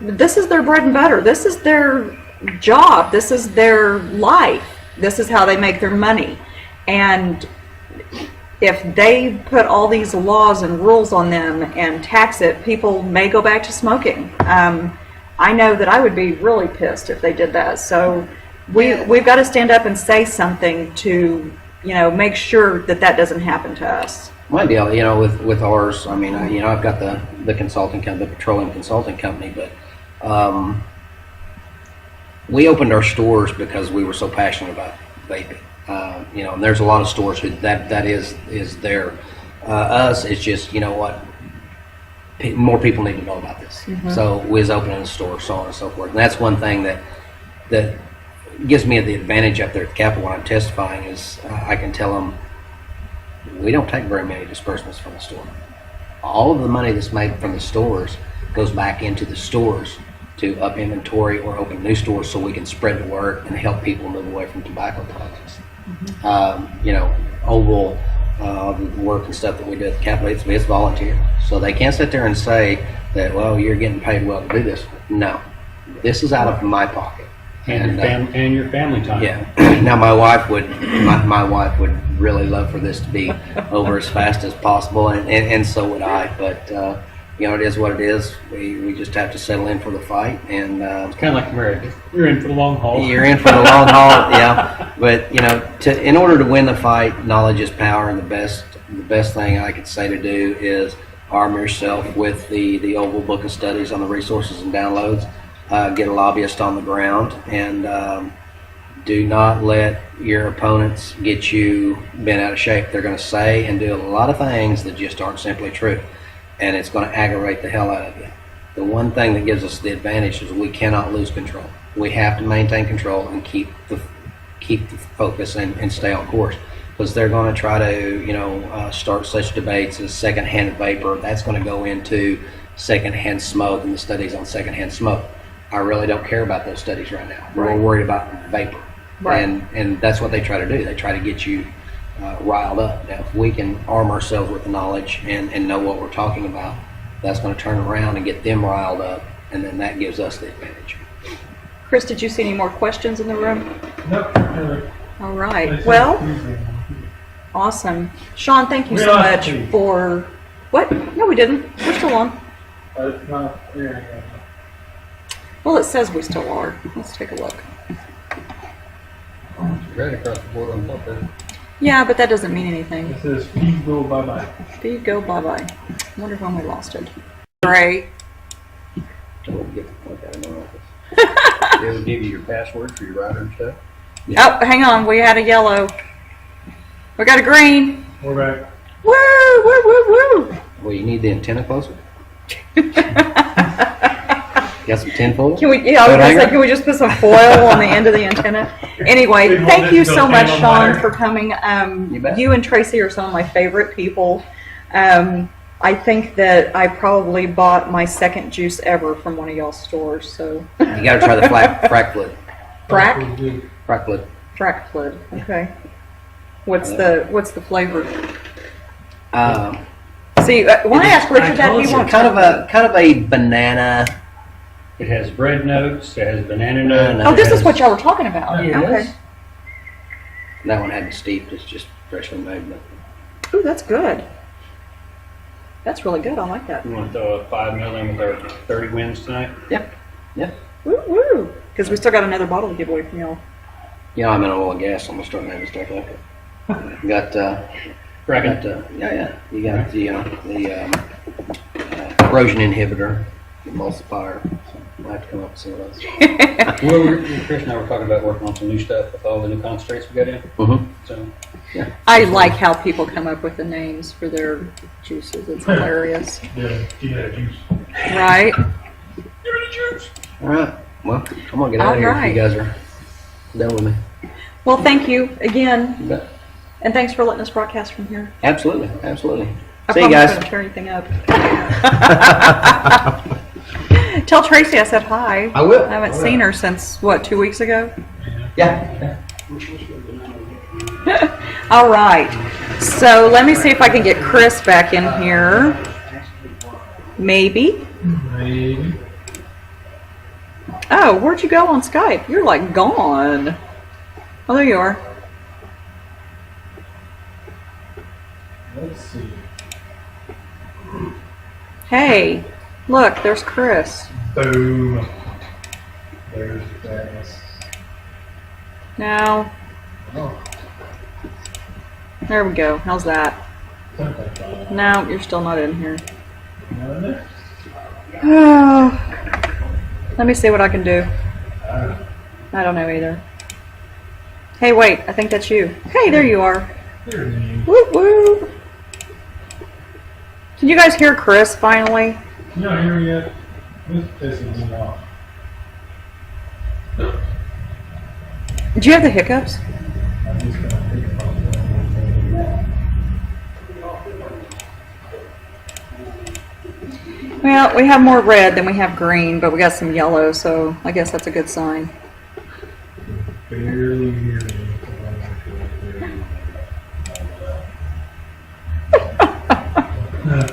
this is their bread and butter. This is their job. This is their life. This is how they make their money. And if they put all these laws and rules on them and tax it, people may go back to smoking. I know that I would be really pissed if they did that. So we've got to stand up and say something to, make sure that doesn't happen to us. My deal, with ours, I mean, I've got the consulting company, the petroleum consulting company, but we opened our stores because we were so passionate about vaping. And there's a lot of stores who that is their us. It's just, more people need to know about this. So we was opening a store, so on and so forth. And that's one thing that gives me the advantage up there at the Capitol when I'm testifying is I can tell them we don't take very many disbursements from the store. All of the money that's made from the stores goes back into the stores to up inventory or open new stores so we can spread the word and help people move away from tobacco products. Oval, the work and stuff that we do at the Capitol, it's volunteer. So they can't sit there and say that, well, you're getting paid well to do this. No, this is out of my pocket. And your family time. Yeah. Now my wife would really love for this to be over as fast as possible, and so would I. But it is what it is. We just have to settle in for the fight, and it's kind of like marriage. You're in for the long haul. You're in for the long haul, yeah. But in order to win the fight, knowledge is power, and the best thing I could say to do is arm yourself with the Oval Book of Studies on the resources and downloads. Get a lobbyist on the ground, and do not let your opponents get you bent out of shape. They're going to say and do a lot of things that just aren't simply true, and it's going to aggravate the hell out of you. The one thing that gives us the advantage is we cannot lose control. We have to maintain control and keep the focus and stay on course, because they're going to try to start such debates as secondhand vapor. That's going to go into secondhand smoke and the studies on secondhand smoke. I really don't care about those studies right now. We're more worried about vapor. Right. And that's what they try to do. They try to get you riled up. Now, if we can arm ourselves with the knowledge and know what we're talking about, that's going to turn around and get them riled up, and then that gives us the advantage. Chris, did you see any more questions in the room? Nope. All right. Well, awesome. Sean, thank you so much for... What? No, we didn't. We're still on. Well, it says we still are. Let's take a look. Right across the board on top there. Yeah, but that doesn't mean anything. It says feed go bye-bye. Speed go bye-bye. I wonder when we lost it. Gray. Don't get the point out of my office. They ever give you your password for your router and stuff? Oh, hang on. We had a yellow. We got a green. We're back. Woo, woo, woo, woo. Well, you need the antenna closer. Got some tinfoil? Can we, yeah, I was gonna say, can we just put some foil on the end of the antenna? Anyway, thank you so much, Sean, for coming. You and Tracy are some of my favorite people. I think that I probably bought my second juice ever from one of y'all's stores, so. You gotta try the frack flood. Frack? Frack flood. Frack flood, okay. What's the flavor? See, when I asked Richard that, he won't. Kind of a banana. It has bread notes, it has banana notes. Oh, this is what y'all were talking about. Yeah. Okay. That one hadn't steeped, it's just freshly made. But Ooh, that's good. That's really good. I like that. You want to throw a 5 mil in with our 30 wins tonight? Yep. yeah. Woo woo. Because we still got another bottle to give away from y'all. You know, I'm in oil and gas, so I'm gonna start making stuff like it. Got, Cracking. yeah. You got the corrosion inhibitor, emulsifier. So I'll have to come up with some of those. Chris and I were talking about working on some new stuff with all the new concentrates we got in. Mm-hmm. So, I like how people come up with the names for their juices. It's hilarious. Yeah, juice. Right? All right. Well, I'm gonna get out of here if you guys are done with me. Well, thank you again. You bet. And thanks for letting us broadcast from here. Absolutely. I See you guys. promise I won't turn anything up. Tell Tracy I said hi. I will. I haven't seen her since, what, 2 weeks ago? Yeah. All right. So let me see if I can get Chris back in here. Maybe. Maybe. Oh, where'd you go on Skype? You're like gone. Oh, there you are. Let's see. Hey, look, there's Chris. Boom. There's that. Now, Oh. there we go. How's that? No, you're still not in here. Oh, let me see what I can do. I don't know either. Hey, wait, I think that's you. Hey, there you are. Woo woo. Can you guys hear Chris finally? No, here we go. This pisses me off. Did you have the hiccups? I'm just gonna think about that. Well, we have more red than we have green, but we got some yellow, so I guess that's a good sign. Barely hear me.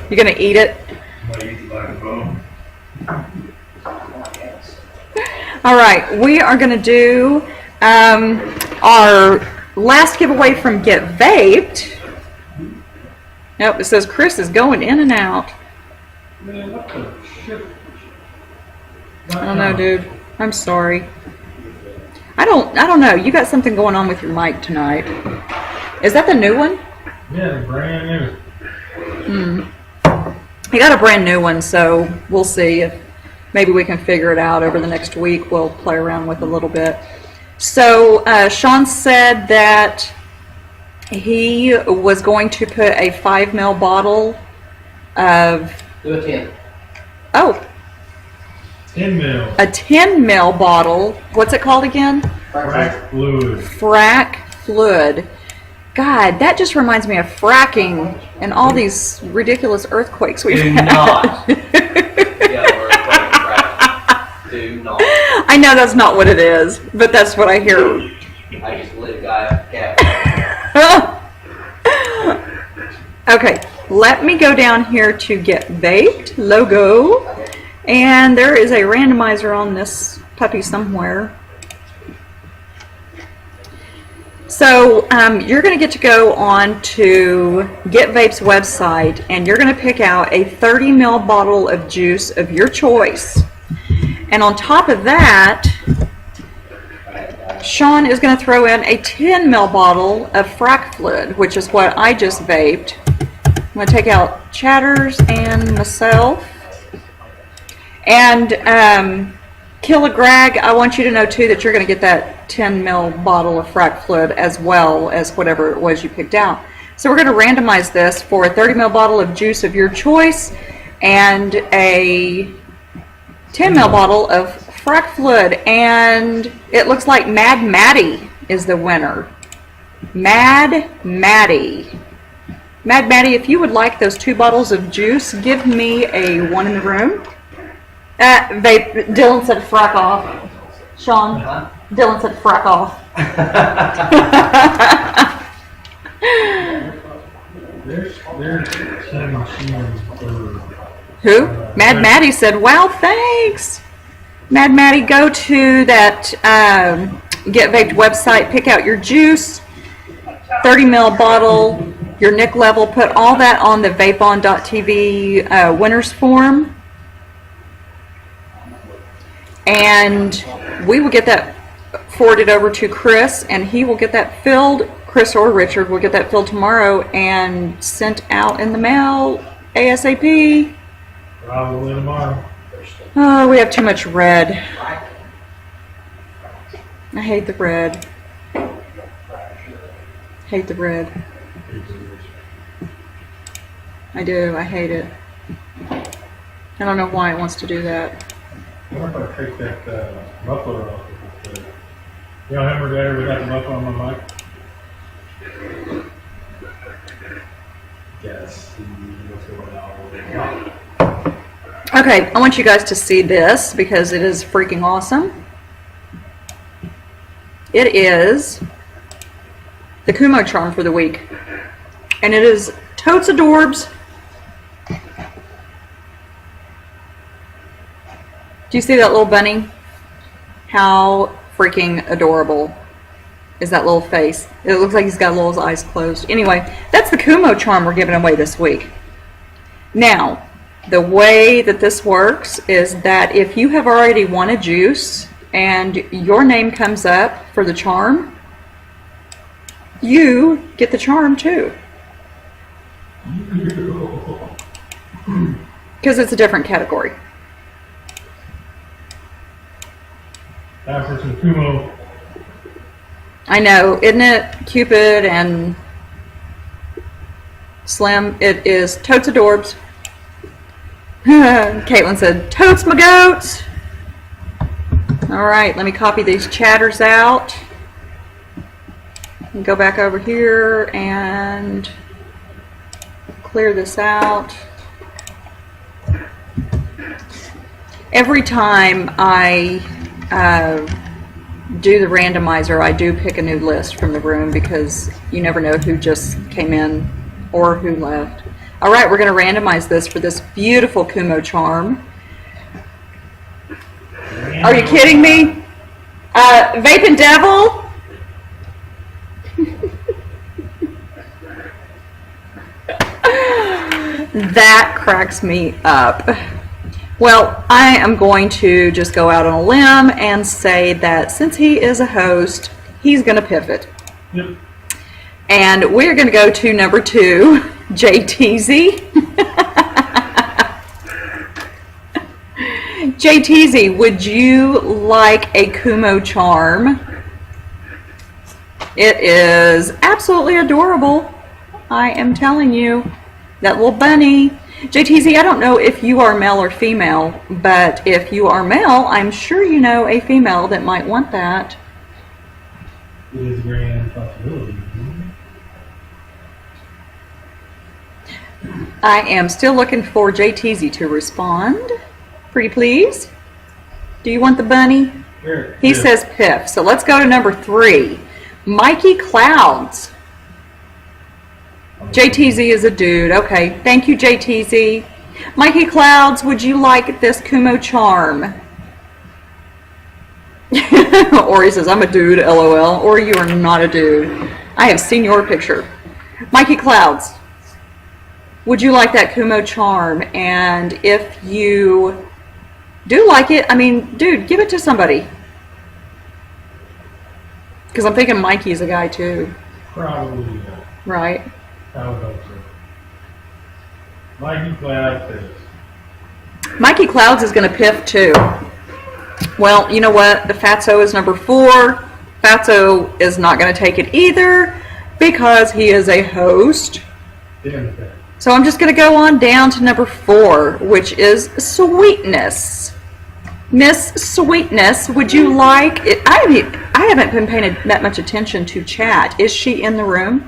You gonna eat it? All right, we are gonna do our last giveaway from Get Vaped. Nope, it says Chris is going in and out. Man, what the shit? I don't know, dude. I'm sorry. I don't know. You got something going on with your mic tonight. Is that the new one? Yeah, brand new. I got a brand new one, so we'll see if maybe we can figure it out over the next week. We'll play around with it a little bit. So Sean said that he was going to put a 5 ml bottle of... Do a 10. Oh, 10 mil. a 10 ml bottle. What's it called again? Frack fluid. Frack fluid. God, that just reminds me of fracking and all these ridiculous earthquakes we've Do had. not. Yeah, we're fucking frack. Do not. I know that's not what it is, but that's what I hear. I just lit a guy up a cat. Okay, let me go down here to Get Vaped logo, And there is a randomizer on this puppy somewhere. So you're going to get to go on to Get Vape's website, and you're going to pick out a 30 ml bottle of juice of your choice. And on top of that, Sean is going to throw in a 10 ml bottle of frac fluid, which is what I just vaped. I'm going to take out Chatters and myself. And Killagrag, I want you to know too that you're going to get that 10 ml bottle of frac fluid as well as whatever it was you picked out. So we're going to randomize this for a 30 ml bottle of juice of your choice and a 10 ml bottle of frac fluid. And it looks like Mad Maddie is the winner. Mad Maddie. Mad Maddie, if you would like those 2 bottles of juice, give me a 1 in the room. Dylan said frack off. Sean, Dylan said frack off. There's some machines for... Who? Mad Maddie said, wow, thanks. Mad Maddie, go to that Get Vaped website, pick out your juice, 30 ml bottle, your nick level, put all that on the vapeon.tv winners form. And we will get that forwarded over to Chris, and he will get that filled. Chris or Richard will get that filled tomorrow and sent out in the mail ASAP. Probably tomorrow. Oh, we have too much red. I hate the red. Hate the red. I do. I hate it. I don't know why it wants to do that. I wonder if I take that muffler off. You know, remember there we got the muffler on my mic? Yes. Okay, I want you guys to see this because it is freaking awesome. It is the Kumo charm for the week. And it is totes adorbs. Do you see that little bunny? How freaking adorable is that little face? It looks like he's got little eyes closed. Anyway, that's the Kumo charm we're giving away this week. Now, the way that this works is that if you have already won a juice and your name comes up for the charm, you get the charm too. Because it's a different category. Time for some Kumo. I know, isn't it Cupid and Slim? It is totes adorbs. Caitlin said, totes my goats. Alright, let me copy these chatters out. And go back over here and clear this out. Every time I do the randomizer, I do pick a new list from the room because you never know who just came in or who left. All right, we're going to randomize this for this beautiful Kumo charm. Are you kidding me? VapinDevil? That cracks me up. Well, I am going to just go out on a limb and say that since he is a host, he's going to pivot. Yep. And we're going to go to number 2, JTZ. JTZ, would you like a Kumo charm? It is absolutely adorable. I am telling you, that little bunny. JTZ, I don't know if you are male or female, but if you are male, I'm sure you know a female that might want that. It is a grand possibility. I am still looking for JTZ to respond. Pretty please. Do you want the bunny? Sure. He says piff. So let's go to number 3. Mikey Clouds. JTZ is a dude. Okay. Thank you, JTZ. Mikey Clouds, would you like this Kumo charm? Or he says, I'm a dude, LOL. Or you are not a dude. I have seen your picture. Mikey Clouds, would you like that Kumo charm? And if you do like it, I mean, dude, give it to somebody. Because I'm thinking Mikey's a guy too. Probably, Right? I would hope so. Mikey Cloud says, Mikey Clouds is going to piff too. Well, you know what? The Phatso is number 4. Phatso is not going to take it either because he is a host. damn it. So I'm just going to go on down to number 4, which is Sweetness. Miss Sweetness, would you like it? I haven't been paying that much attention to chat. Is she in the room?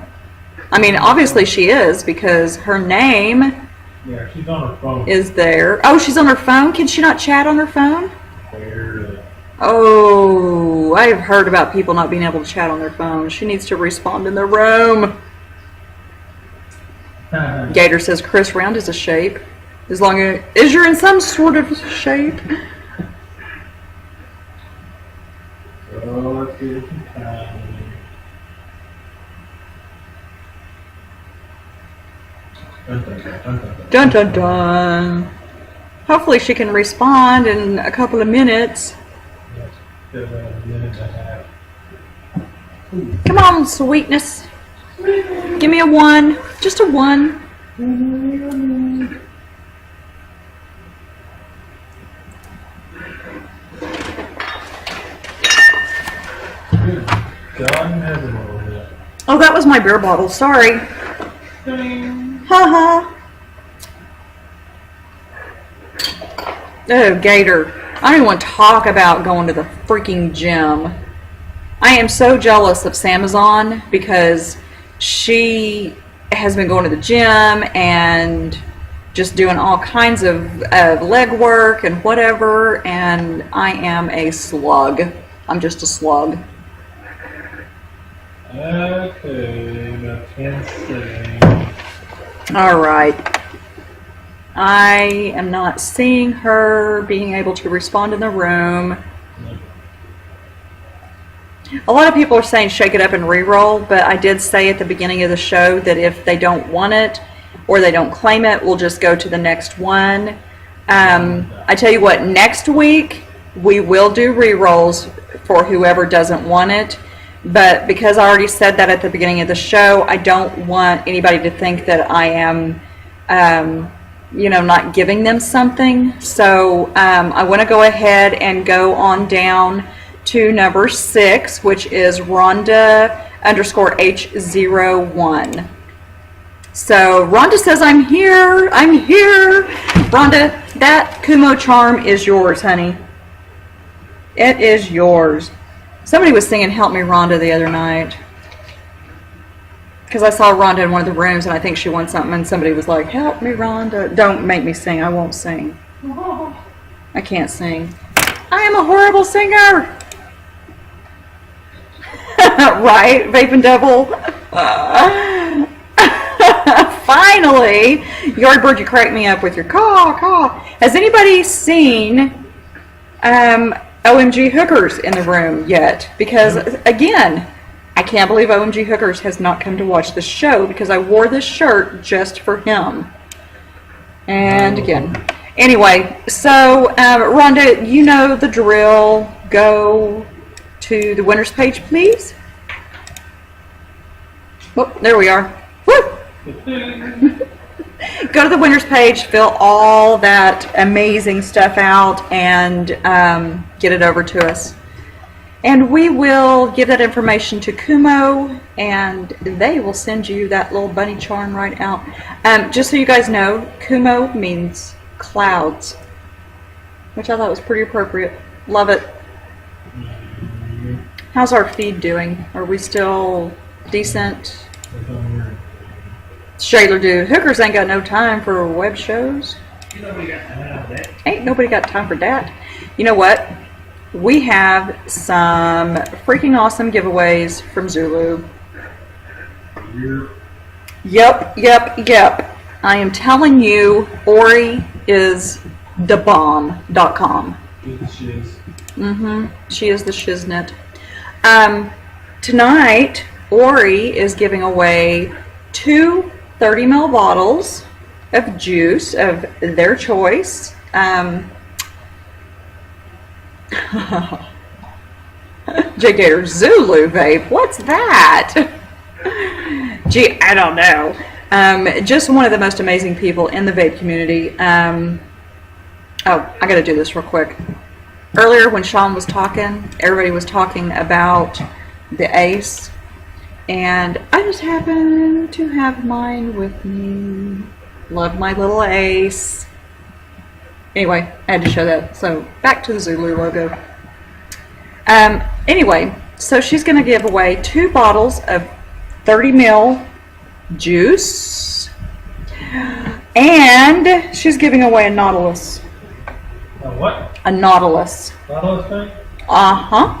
I mean, obviously she is because her name Yeah, she's on her phone. is there. Oh, she's on her phone? Can she not chat on her phone? Barely. Oh, I've heard about people not being able to chat on their phone. She needs to respond in the room. Gator says Chris Round is a shape. As long as you're in some sort of shape. So let's see some time. Dun, dun, dun, dun, dun, dun. Dun dun dun. Hopefully she can respond in a couple of minutes. Yes, still a minute and a half. Come on, Sweetness. Give me a 1. Just a 1. John has it over there. Oh, that was my beer bottle. Sorry. Haha. Oh, Gator. I don't even want to talk about going to the freaking gym. I am so jealous of Samazon because she has been going to the gym and just doing all kinds of leg work and whatever, and I am a slug. I'm just a slug. Okay, about 10 seconds. All right. I am not seeing her being able to respond in the room. A lot of people are saying shake it up and re-roll, but I did say at the beginning of the show that if they don't want it or they don't claim it, we'll just go to the next one. I tell you what, next week we will do re-rolls for whoever doesn't want it. But because I already said that at the beginning of the show, I don't want anybody to think that I am, not giving them something. So I want to go ahead and go on down to number 6, which is Rhonda_H01. So Rhonda says, I'm here. Rhonda, that Kumo charm is yours, honey. It is yours. Somebody was singing Help Me Rhonda the other night. Because I saw Rhonda in one of the rooms and I think she won something and somebody was like, Help me Rhonda. Don't make me sing. I won't sing. I can't sing. I am a horrible singer. Right, VapinDevil? Finally! Yardbird, you cracked me up with your caw. Has anybody seen OMG Hookers in the room yet? Because, again, I can't believe OMG Hookers has not come to watch the show because I wore this shirt just for him. And again. Anyway, so, Rhonda, you know the drill. Go to the winners page, please. Oh, there we are. Woo! Go to the winners page, fill all that amazing stuff out, and get it over to us. And we will give that information to Kumo, and they will send you that little bunny charm right out. Just so you guys know, Kumo means clouds, which I thought was pretty appropriate. Love it. How's our feed doing? Are we still decent? Shaler dude, Hookers ain't got no time for web shows. Ain't nobody got time for that. You know what? We have some freaking awesome giveaways from Zulu. Yep. I am telling you, Ori is thebomb.com. She is the shiznit. Tonight, Ori is giving away 2 30 ml bottles of juice of their choice. J Gator, Zulu vape, what's that? Gee, I don't know. Just one of the most amazing people in the vape community. Oh, I gotta do this real quick. Earlier when Sean was talking, everybody was talking about the Ace, and I just happen to have mine with me. Love my little Ace. Anyway, I had to show that. So back to the Zulu logo. Anyway, so she's going to give away 2 bottles of 30 ml juice, and she's giving away a Nautilus. What? A Nautilus. Nautilus thing? Uh-huh.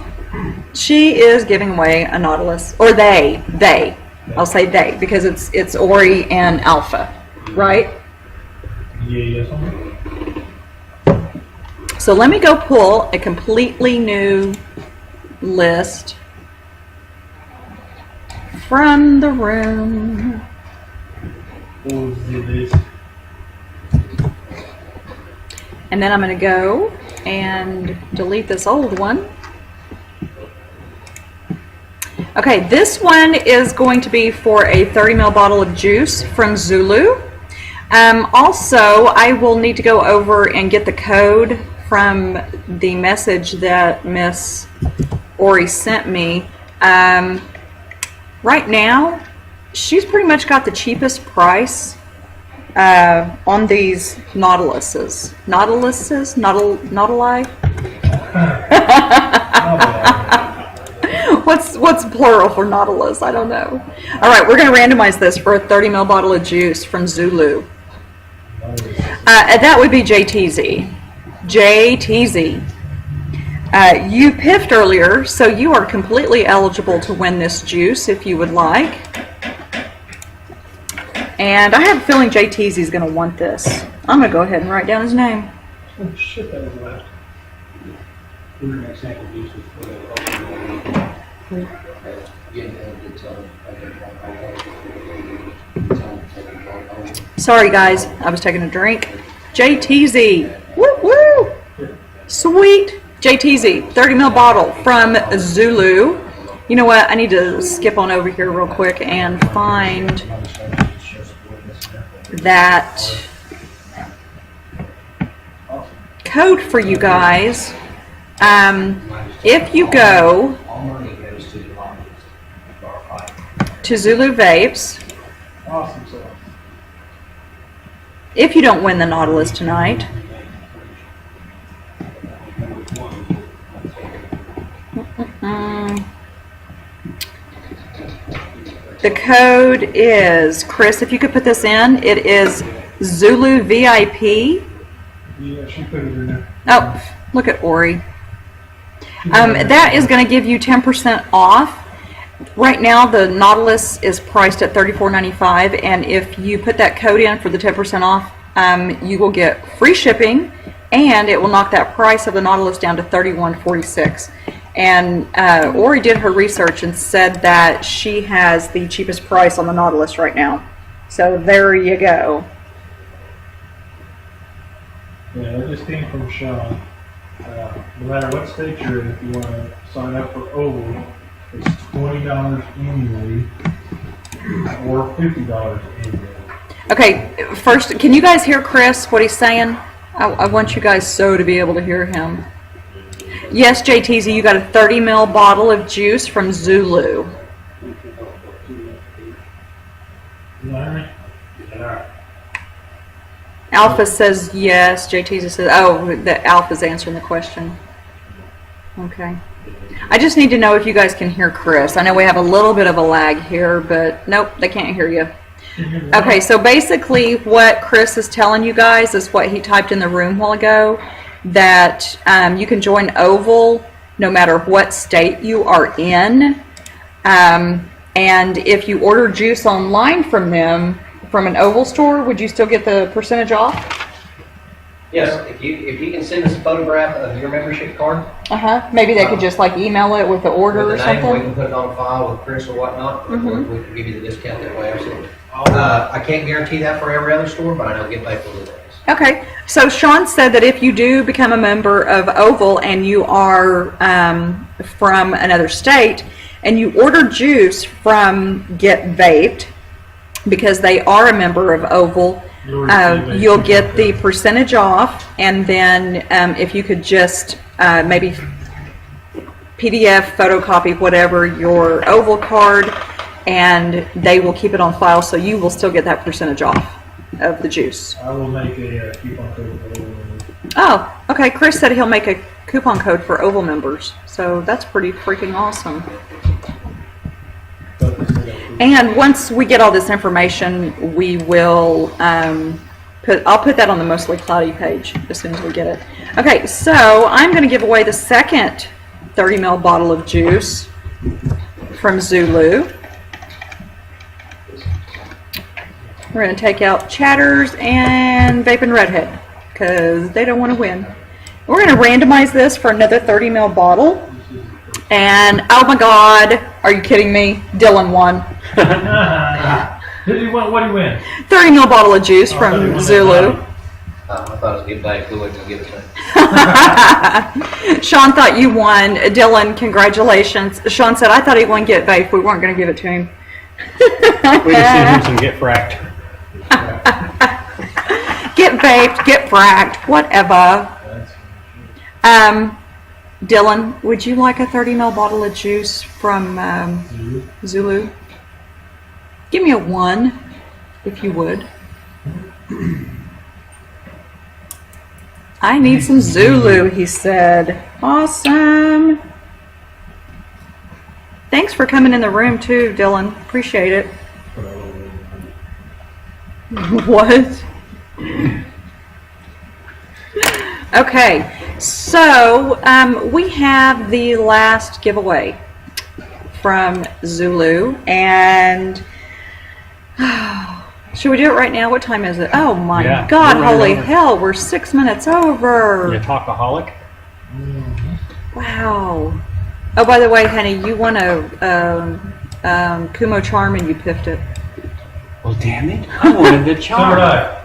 She is giving away a Nautilus, or they. I'll say they, because it's Ori and Alpha, right? Yeah. So let me go pull a completely new list from the room. And then I'm going to go and delete this old one. Okay, this one is going to be for a 30 ml bottle of juice from Zulu. Also, I will need to go over and get the code from the message that Miss Ori sent me. Right now, she's pretty much got the cheapest price on these Nautiluses. Nautili? What's plural for Nautilus? I don't know. All right, we're going to randomize this for a 30 ml bottle of juice from Zulu. That would be JTZ. JTZ. You piffed earlier, so you are completely eligible to win this juice if you would like. And I have a feeling JTZ is going to want this. I'm going to go ahead and write down his name. Oh, shit, that was left. Sorry guys, I was taking a drink. JTZ. Woo woo! Sweet! JTZ, 30 ml bottle from Zulu. You know what? I need to skip on over here real quick and find that code for you guys. If you go to Zulu Vapes, if you don't win the Nautilus tonight, the code is, Chris, if you could put this in, it is Zulu VIP. Yeah, she put it in there. Oh, look at Ori. That is going to give you 10% off. Right now, the Nautilus is priced at $34.95, and if you put that code in for the 10% off, you will get free shipping, and it will knock that price of the Nautilus down to $31.46. And Ori did her research and said that she has the cheapest price on the Nautilus right now. So there you go. Yeah, that just came from Sean. No matter what state you're in, if you want to sign up for Oval, it's $20 annually or $50 annually. Okay, first, can you guys hear Chris, what he's saying? I want you guys to be able to hear him. Yes, JTZ, you got a 30 ml bottle of juice from Zulu. Alpha says yes. JTZ says, oh, the Alpha's answering the question. Okay. I just need to know if you guys can hear Chris. I know we have a little bit of a lag here, but nope, they can't hear you. Okay, so basically what Chris is telling you guys is what he typed in the room a while ago, that you can join Oval no matter what state you are in. And if you order juice online from them, from an Oval store, would you still get the percentage off? Yes, if you can send us a photograph of your membership card. Maybe they could just like email it with the order with or the name, we something. can put it on file with Chris or whatnot. We can give you the discount that way, absolutely. I'll- I can't guarantee that for every other store, but I know Get Vape will do that. Okay, so Sean said that if you do become a member of Oval and you are from another state and you order juice from Get Vaped, because they are a member of Oval, you'll get the percentage off, and then if you could just maybe PDF, photocopy, whatever, your Oval card, and they will keep it on file, so you will still get that percentage off of the juice. I will make a coupon code for Oval. Oh, okay. Chris said he'll make a coupon code for Oval members, so that's pretty freaking awesome. And once we get all this information, we will I'll put that on the Mostly Cloudy page as soon as we get it. Okay, so I'm going to give away the second 30 ml bottle of juice from Zulu. We're going to take out Chatters and Vaping Redhead because they don't want to win. We're going to randomize this for another 30 ml bottle. And oh my God, are you kidding me? Dylan won. What did he win? 30 ml bottle of juice from Zulu. I thought it was Get Vape. Who wasn't going to give it to me? Sean thought you won. Dylan, congratulations. Sean said, I thought he won Get Vape. We weren't going to give it to him. We just sent him some Get Fracked. Get vaped, get fracked, whatever. Dylan, would you like a 30 ml bottle of juice from Zulu? Give me a 1, if you would. I need some Zulu, he said. Awesome. Thanks for coming in the room too, Dylan. Appreciate it. What? Okay, so we have the last giveaway from Zulu, and should we do it right now? What time is it? Oh my Yeah, God, we're running holy over. hell, we're 6 minutes over. You talkaholic? Wow. Oh, by the way, honey, you won a Kumo Charm and you piffed it. Well, damn it. I wanted the So charm. did I.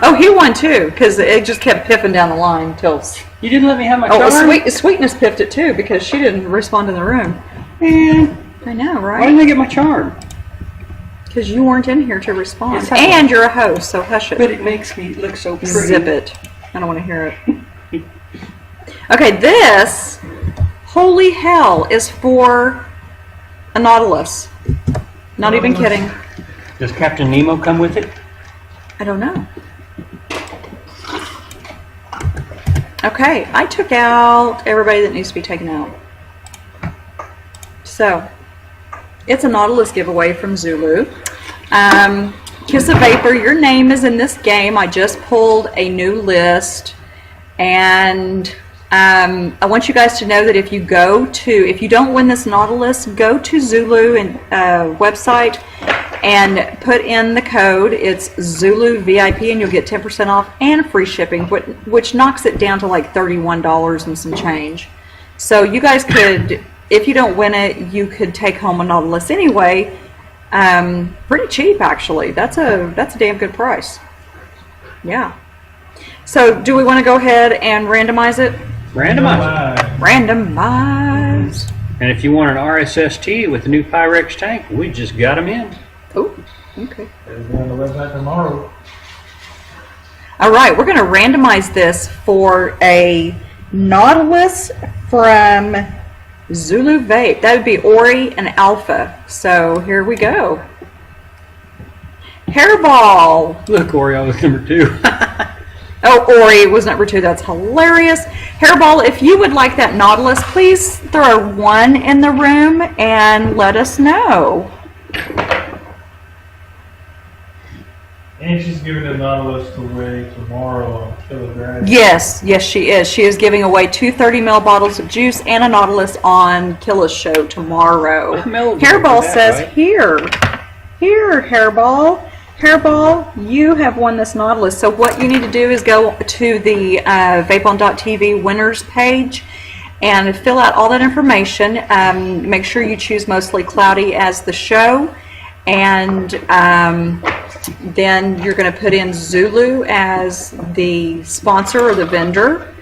Oh, he won too, because it just kept piffing down the line till. You didn't let me have my Oh, charm? Sweetness piffed it too because she didn't respond in the room. Man, I know, why right? didn't I get my charm? Because you weren't in here to respond. Yes, I And was. you're a host, so hush it. But it makes me look so pretty. Zip it. I don't want to hear it. Okay, this, holy hell, is for a Nautilus. Not even kidding. Does Captain Nemo come with it? I don't know. Okay, I took out everybody that needs to be taken out. So, it's a Nautilus giveaway from Zulu. Kiss a Vapor, your name is in this game. I just pulled a new list, and I want you guys to know that if you don't win this Nautilus, go to Zulu and website and put in the code. It's Zulu VIP, and you'll get 10% off and free shipping, which knocks it down to like $31 and some change. So you guys could, if you don't win it, you could take home a Nautilus anyway. Pretty cheap, actually. That's a damn good price. Yeah. So do we want to go ahead and randomize it? Randomize. Randomize. And if you want an RSST with the new Pyrex tank, we just got them in. Oh, okay. It'll be on the website tomorrow. All right, we're going to randomize this for a Nautilus from Zulu Vape. That would be Ori and Alpha. So here we go. Hairball. Look, Oreo was number 2. Oh, Ori was number 2. That's hilarious. Hairball, if you would like that Nautilus, please throw a 1 in the room and let us know. And she's giving the Nautilus away tomorrow on Kilogram. Yes, she is. She is giving away 2 30 ml bottles of juice and a Nautilus on Killa's show tomorrow. I'm eligible Hairball for that, says, right? Here, Hairball. Hairball, you have won this Nautilus. So what you need to do is go to the VapinTV winners page and fill out all that information. Make sure you choose Mostly Cloudy as the show. And then you're going to put in Zulu as the sponsor or the vendor.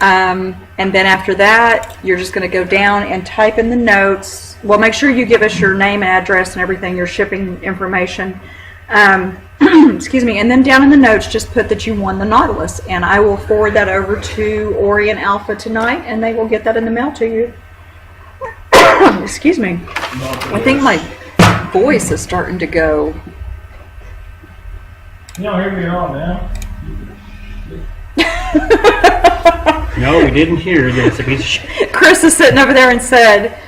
And then after that, you're just going to go down and type in the notes. Well, make sure you give us your name and address and everything, your shipping information. Excuse me. And then down in the notes, just put that you won the Nautilus. And I will forward that over to Ori and Alpha tonight, and they will get that in the mail to you. Excuse me. I think my voice is starting to go. You don't hear me at all now. No, we didn't hear this. A piece of shit. Chris is sitting over there and said,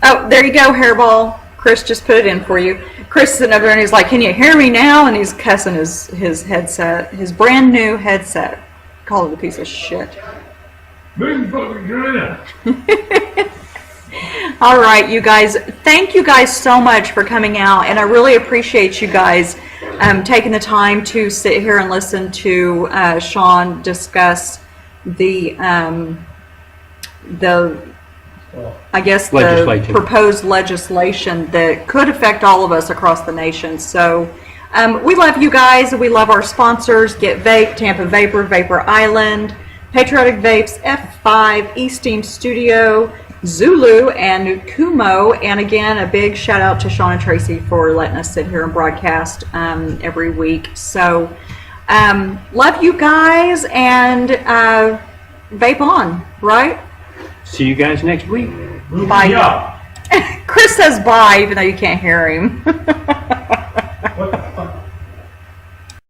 oh, there you go, Hairball. Chris just put it in for you. Chris is sitting over there and he's like, can you hear me now? And he's cussing his headset, his brand new headset. Call it a piece of shit. Big fucking China. All right, you guys. Thank you guys so much for coming out. And I really appreciate you guys taking the time to sit here and listen to Sean discuss the I guess the proposed legislation that could affect all of us across the nation. So we love you guys. We love our sponsors: Get Vape, Tampa Vapor, Vapor Island, Patriotic Vapes, F5, Esteem Studio, Zulu, and Kumo. And again, a big shout out to Sean and Tracy for letting us sit here and broadcast every week. So love you guys, and vape on, right? See you guys next week. Bye. Chris says bye, even though you can't hear him.